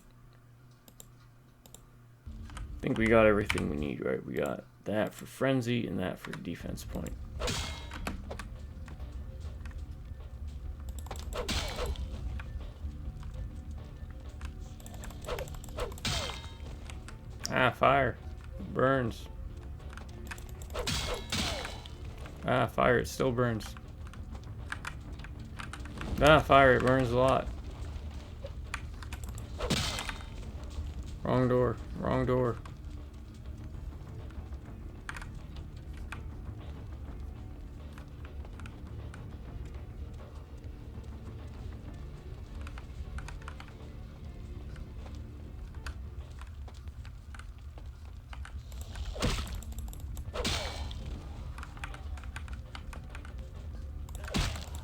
I think we got everything we need, right? We got that for frenzy and that for defense point. Ah, fire. It burns. Ah, fire. It still burns. Ah, fire. It burns a lot. Wrong door. Wrong door.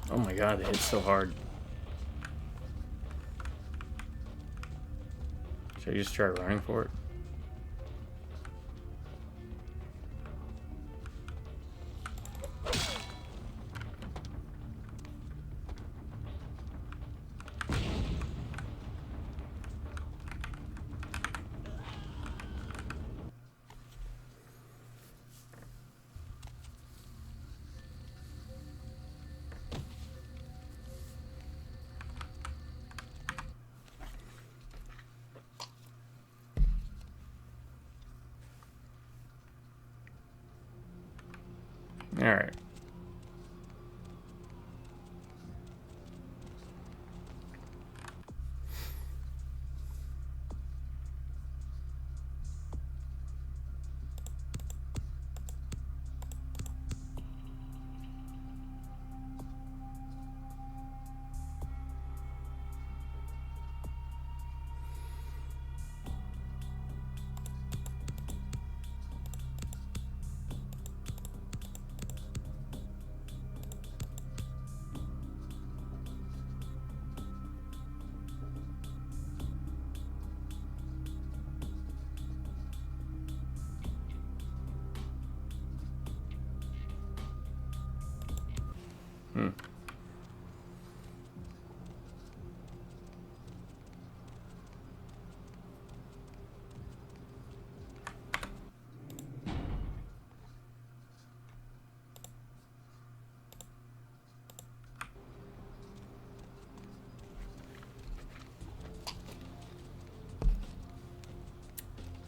Oh my god, it hits so hard. Should I just try running for it? Alright.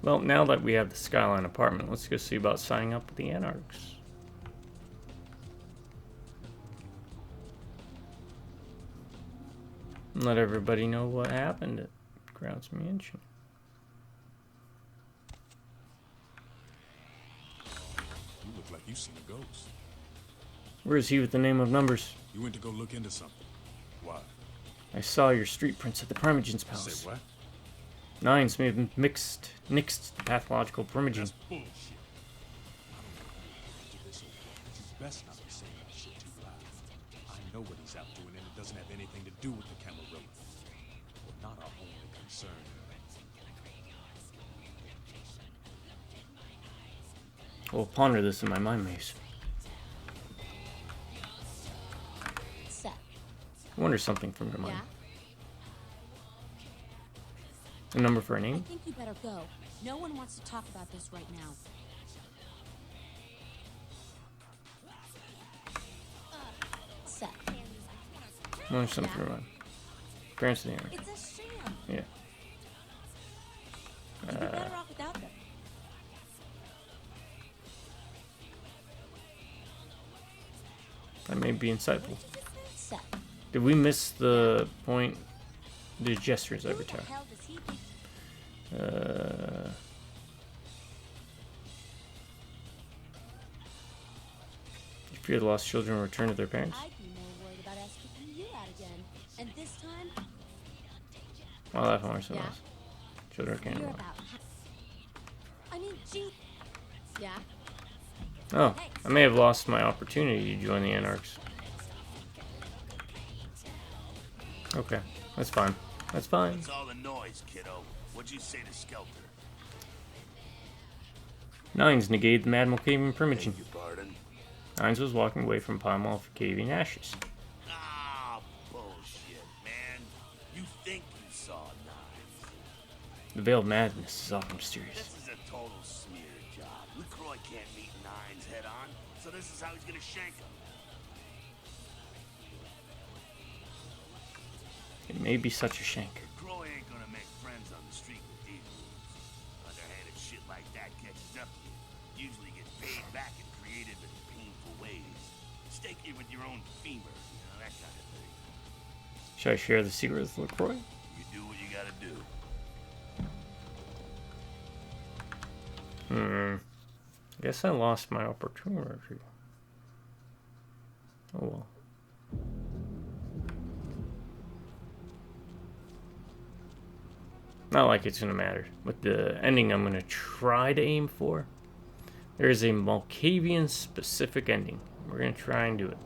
Well, now that we have the Skyline apartment, let's go see about signing up with the Anarchs. And let everybody know what happened at Grounds Mansion. You look like you've seen a ghost. Where is he with the name of numbers? You went to go look into something. Why? I saw your street prints at the Primogen's palace. Say what? Nines may have nixed the pathological Primogen. That's bullshit. I don't know who into this whole thing, but you best not be saying that shit too loud. I know what he's out doing, and it doesn't have anything to do with the Camarilla. We're not our only concern. I'll ponder this in my mind maze. Seth. I wonder something from your mind. Yeah? A number for a I name? think you better go. No one wants to talk about this right now. Seth. Launch something around. Parents in the air. It's a sham. Yeah. You'd be better off without them. That may be insightful. Seth. Did we miss the point? The gestures every time. Hell does he think? You fear the lost children will return to their parents? I'd be more worried about us kicking you out again. And this time, Wildlife owners Yeah. lost. Children can't you're walk. about. I mean, gee. Yeah. Oh, I may have lost my opportunity to join the Anarchs. Okay, that's fine. That's fine. What's all the noise, kiddo? What'd you say to Skelter? Nines negated the Mad Malkavian primogen. Beg your pardon? Nines was walking away from Malkavian ashes. Ah, bullshit, man. You think you saw knives. The veil of madness is often mysterious. This is a total smear job. LaCroix can't meet Nines head on, so this is how he's gonna shank him. It may be such a shank. LaCroix ain't gonna make friends on the street with these rules. Underhanded shit like that catches up to you. Usually gets paid back in creative and painful ways. Stake you with your own femur, you know, that kind of thing. Should I share the secret with LaCroix? You do what you gotta do. I guess I lost my opportunity. Oh well. Not like it's gonna matter. With the ending I'm gonna try to aim for, there is a Malkavian specific ending. We're gonna try and do it.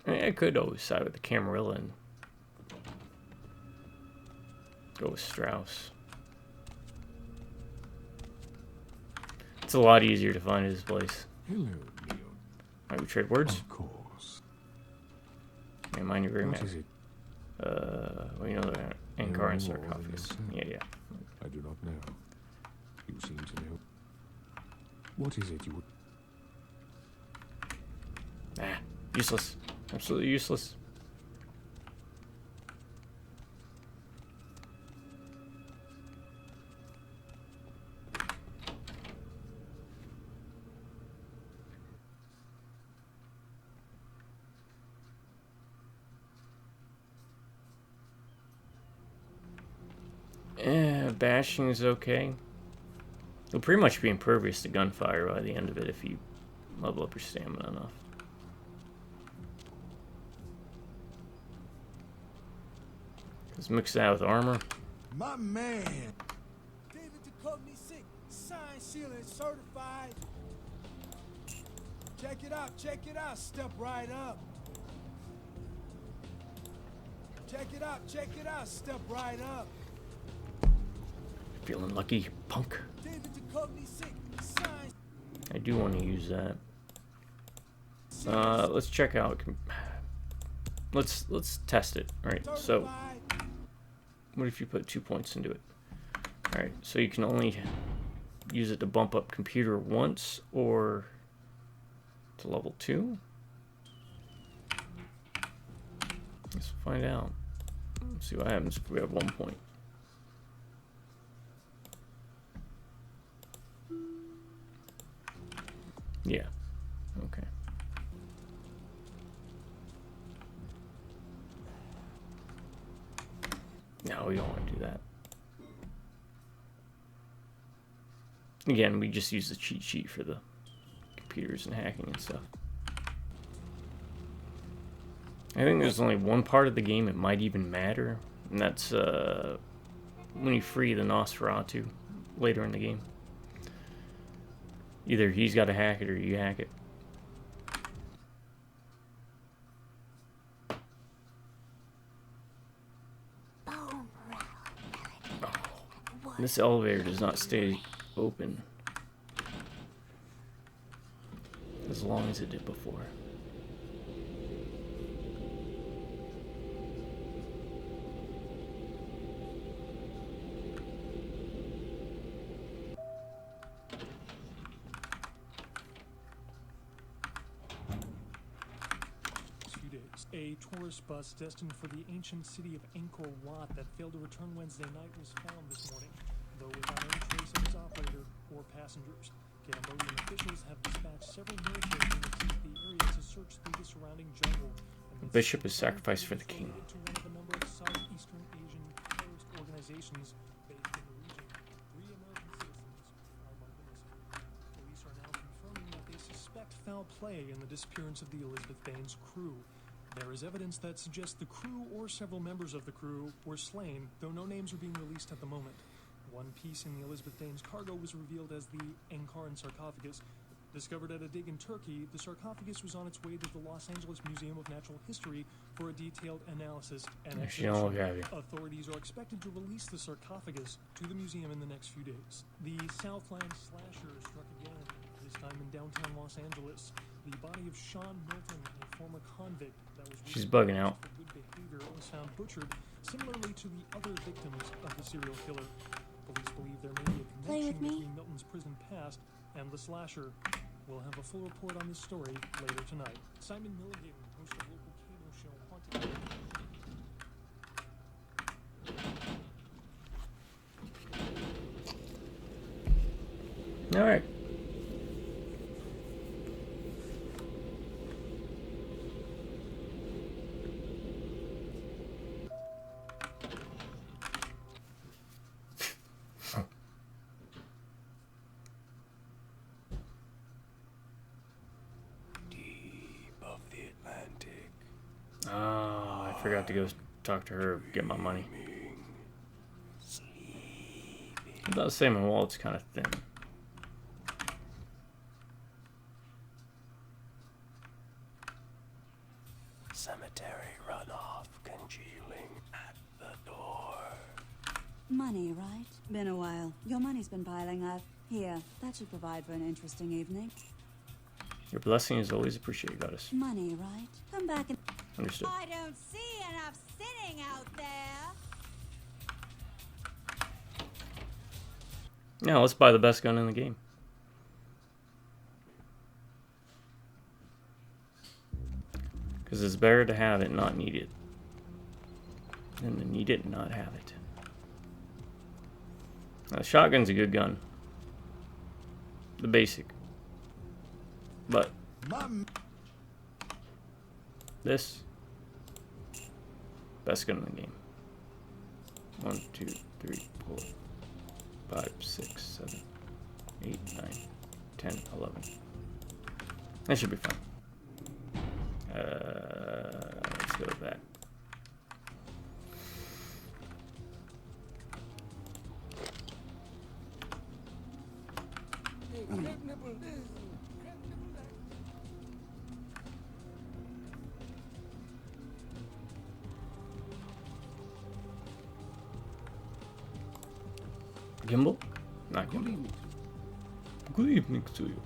I could always side with the Camarilla and go with Strauss. It's a lot easier to find his place. Hello, Leon. Might we trade words? Of course. Yeah, mind your very What matter. is it? Well, you know the Ankara and No more than sarcophagus. yourself. Yeah. I do not know. You seem to know. What is it you would... Ah, useless. Absolutely useless. Bashing is okay. You'll pretty much be impervious to gunfire by the end of it if you level up your stamina enough. Let's mix that with armor. My man. David Duchovny sick. Signed, sealed, and certified. Check it out, check it out. Step right up. Check it out, check it out. Step right up. Feeling lucky, punk. David Duchovny sick. Signed. I do want to use that. Let's check out. Let's test it. All right. So, what if you put 2 points into it? All right. So you can only use it to bump up computer once or to level 2. Let's find out. Let's see what happens if we have 1 point. Yeah. Okay. No, we don't want to do that. Again, we just use the cheat sheet for the computers and hacking and stuff. I think there's only one part of the game it might even matter, and that's when you free the Nosferatu later in the game. Either he's got to hack it or you hack it. Oh. This elevator does not stay open. as long as it did before. A tourist bus destined for the ancient city of Angkor Wat that failed to return Wednesday night was found this morning, though without any trace of its operator or passengers. Cambodian officials have dispatched several military units into the area to search through the surrounding jungle. The bishop is sacrificed for the king. To one of a number of Southeastern Asian terrorist organizations based in the region. 3 American citizens are among the missing. Police are now confirming that they suspect foul play in the disappearance of the Elizabeth Baines crew. There is evidence that suggests the crew or several members of the crew were slain, though no names are being released at the moment. One piece in the Elizabeth Baines cargo was revealed as the Ankara sarcophagus. Discovered at a dig in Turkey, the sarcophagus was on its way to the Los Angeles Museum of Natural History for a detailed analysis and exhibition. Authorities are expected to release the sarcophagus to the museum in the next few days. The Southland slasher struck again, this time in downtown Los Angeles. The body of Sean Milton, a former convict that was She's bugging out. for good behavior, was found butchered, similarly to the other victims of the serial killer. Police believe there may be a connection between Milton's prison past and the slasher. We'll have a full report on this story later tonight. Simon Milligan, host of local cable show Haunted. All right. Oh, I forgot to go talk to her, get my money. About the same, my wallet's kind of thin. Cemetery runoff congealing at the door. Money, right? Been a while. Your money's been piling up. Here, that should provide for an interesting evening. Your blessing is always appreciated, Goddess. Money, right? Come back and... Understood. I don't see enough sitting out there. Now let's buy the best gun in the game. Because it's better to have it, not need it, than to need it and not have it. Now, the shotgun's a good gun. The basic. But this, best gun in the game. 1, 2, 3, 4, 5, 6, 7, 8, 9, 10, 11. That should be fine. Let's go with that. Gimbal? Not gimbal. Good evening to you.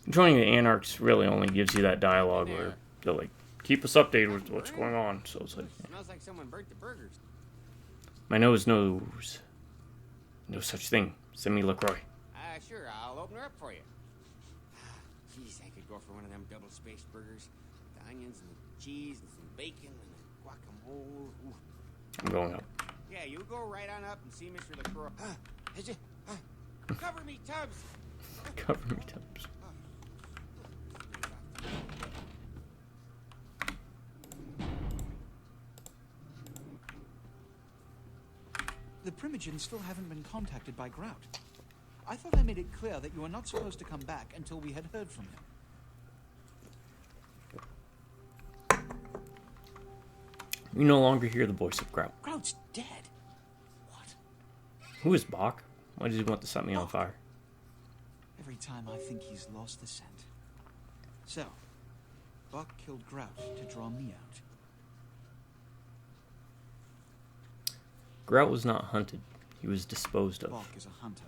Joining the Anarchs really only gives you that dialogue where they're like, keep us updated with what's going on. So it's like, Smells like someone burnt the burgers. my nose knows no such thing. Send me LaCroix. Sure, I'll open her up for you. Jeez, I could go for one of them double-spaced burgers. With the onions and the cheese and some bacon and the guacamole. Ooh. I'm going up. Yeah, you go right on up and see Mr. LaCroix. Cover me, Tubbs! Cover me, Tubbs. The Primogens still haven't been contacted by Grout. I thought I made it clear that you were not supposed to come back until we had heard from him. You no longer hear the voice of Grout. Grout's dead. Who is Bach? Why does he want to set me on fire? Every time I think he's lost the scent. So, Buck killed Grout to draw me out. Grout was not hunted. He was disposed of. Bok is a hunter.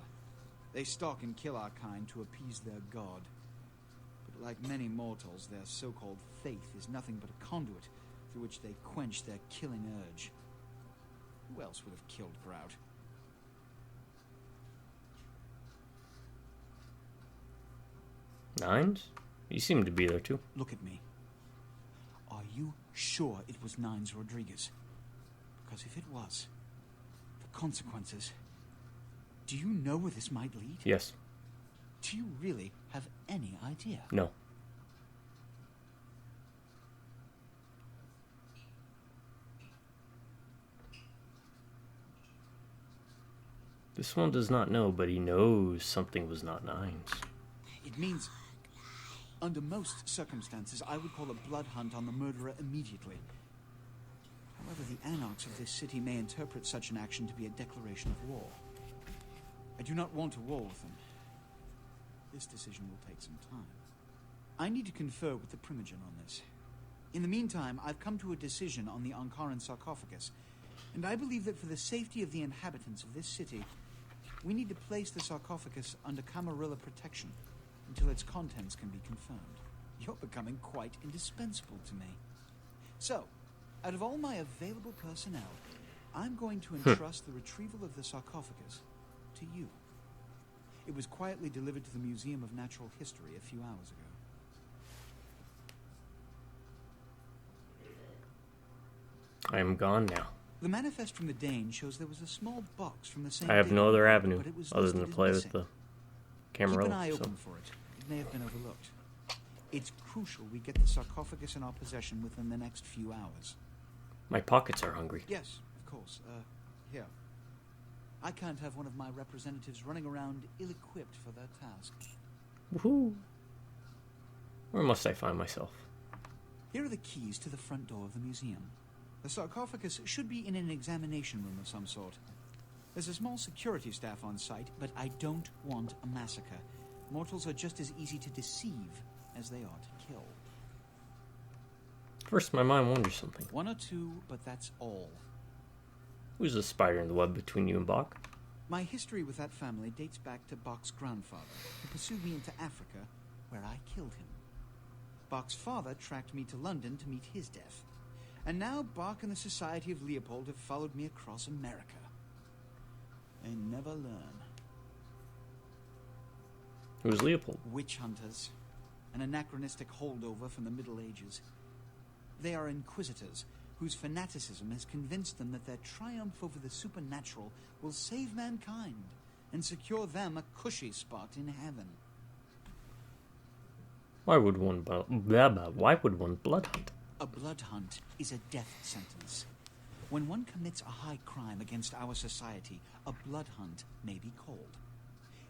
They stalk and kill our kind to appease their god. But like many mortals, their so-called faith is nothing but a conduit through which they quench their killing urge. Who else would have killed Grout? Nines? You seem to be there too. Look at me. Are you sure it was Nines Rodriguez? Because if it was, the consequences... Do you know where this might lead? Yes. Do you really have any idea? No. This one does not know, but he knows something was not Nines. It means, under most circumstances, I would call a blood hunt on the murderer immediately. However, the anarchs of this city may interpret such an action to be a declaration of war. I do not want a war with them. This decision will take some time. I need to confer with the Primogen on this. In the meantime, I've come to a decision on the Ankaran sarcophagus, and I believe that for the safety of the inhabitants of this city, we need to place the sarcophagus under Camarilla protection until its contents can be confirmed. You're becoming quite indispensable to me. So, out of all my available personnel, I'm going to entrust the retrieval of the sarcophagus to you. It was quietly delivered to the Museum of Natural History a few hours ago. I am gone now. The manifest from the Dane shows there was a small box from the same... I have no other avenue but it was other than to listed as play missing. with the camera. Keep an eye open for it. It may have been overlooked. It's crucial we get the sarcophagus in our possession within the next few hours. My pockets are hungry. Yes, of course. Here. I can't have one of my representatives running around ill-equipped for their task. Woohoo! Where must I find myself? Here are the keys to the front door of the museum. The sarcophagus should be in an examination room of some sort. There's a small security staff on site, but I don't want a massacre. Mortals are just as easy to deceive as they are to kill. First, my mind wonders something. One or two, but that's all. Who's the spider in the web between you and Bok? My history with that family dates back to Bok's grandfather, who pursued me into Africa, where I killed him. Bok's father tracked me to London to meet his death. And now Bok and the Society of Leopold have followed me across America. They never learn. Who's Leopold? Witch hunters. An anachronistic holdover from the Middle Ages. They are inquisitors, whose fanaticism has convinced them that their triumph over the supernatural will save mankind and secure them a cushy spot in heaven. Why would one blood hunt? A blood hunt is a death sentence. When one commits a high crime against our society, a blood hunt may be called.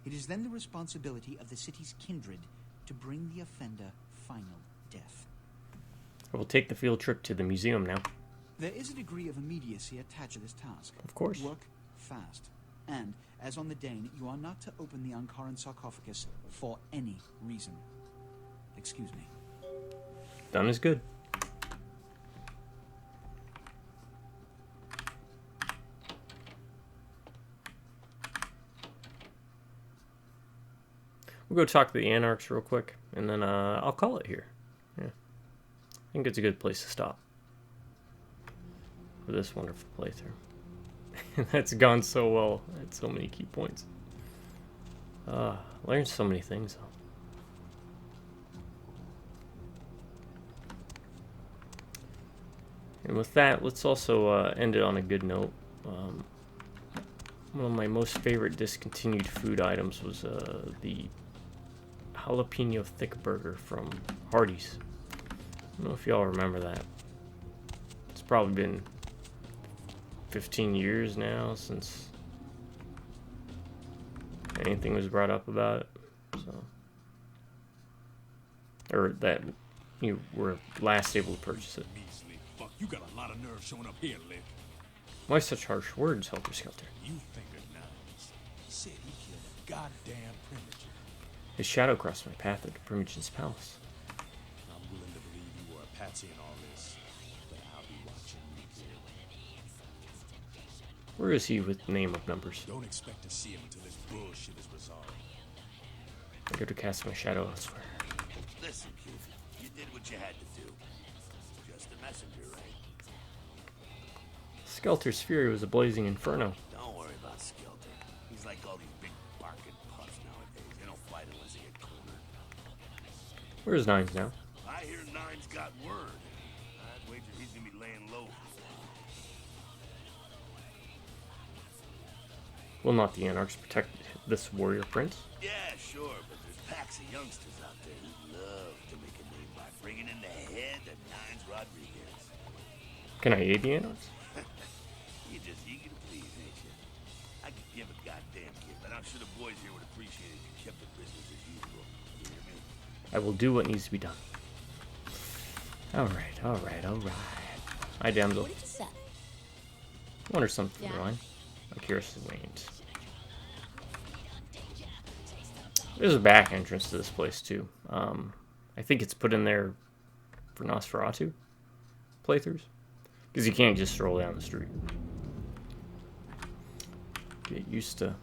It is then the responsibility of the city's kindred to bring the offender final death. I will take the field trip to the museum now. There is a degree of immediacy attached to this task. Of course. Work fast. And, as on the Dane, you are not to open the Ankaran sarcophagus for any reason. Excuse me. Done is good. We'll go talk to the Anarchs real quick, and then I'll call it here. Yeah. I think it's a good place to stop for this wonderful playthrough. That's gone so well at so many key points. Learned so many things, though. And with that, let's also end it on a good note. One of my most favorite discontinued food items was the jalapeno thick burger from Hardee's. I don't know if y'all remember that. It's probably been 15 years now since anything was brought up about it. So, or that you were last able to purchase it. Fuck, you got a lot of nerve showing up here, Lick. Why such harsh words, Helter Skelter? You fingered Nines. He said he killed a goddamn primitive. His shadow crossed my path at Primogen's palace. I'm willing to believe you were a patsy in all this, but I'll be watching you Where is he with name of numbers? Don't expect to see him until this bullshit is resolved. I go to cast my shadow elsewhere. Listen, kid, you did what you had to do. Just a messenger, right? Skelter's fury was a blazing inferno. Don't worry about Skelter. He's like all these big barking pups nowadays. They don't fight unless they get cornered. Where's Nines now? I hear Nine's got word. I'd wager he's gonna be laying low. Will not the Anarchs protect this warrior prince? Yeah, sure, but there's packs of youngsters out there who'd love to make a name by bringing in the head of Nines Rodriguez. Can I aid the Anarchs? You're just eager to please, ain't you? I could give a goddamn kid, but I'm sure the boys here would appreciate it if you kept the business as usual. You hear me? I will do what needs to be done. Alright, alright, alright. Hi, damsel. What did you say? Wonder something, Yeah. Ryan. I'm curious as wanes. There's a back entrance to this place, too. I think it's put in there for Nosferatu playthroughs. Because you can't just stroll down the street. Get used to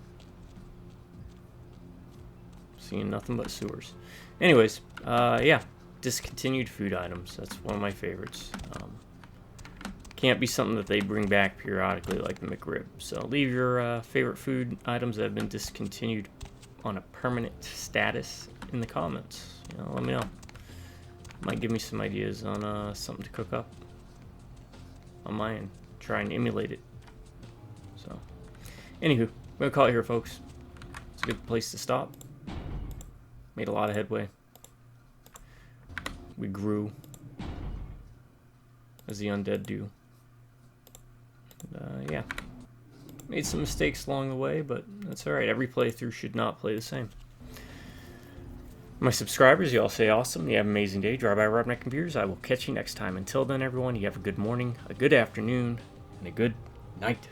seeing nothing but sewers. Anyways, yeah. Discontinued food items. That's one of my favorites. Can't be something that they bring back periodically like the McRib. So leave your favorite food items that have been discontinued on a permanent status in the comments. You know, let me know. Might give me some ideas on something to cook up on my end. Try and emulate it. So, anywho, I'm gonna call it here, folks. It's a good place to stop. Made a lot of headway. We grew as the undead do. And, yeah. Made some mistakes along the way, but that's alright. Every playthrough should not play the same. My subscribers, you all say awesome. You have an amazing day. Drive by Rubneck Computers. I will catch you next time. Until then, everyone, you have a good morning, a good afternoon, and a good night.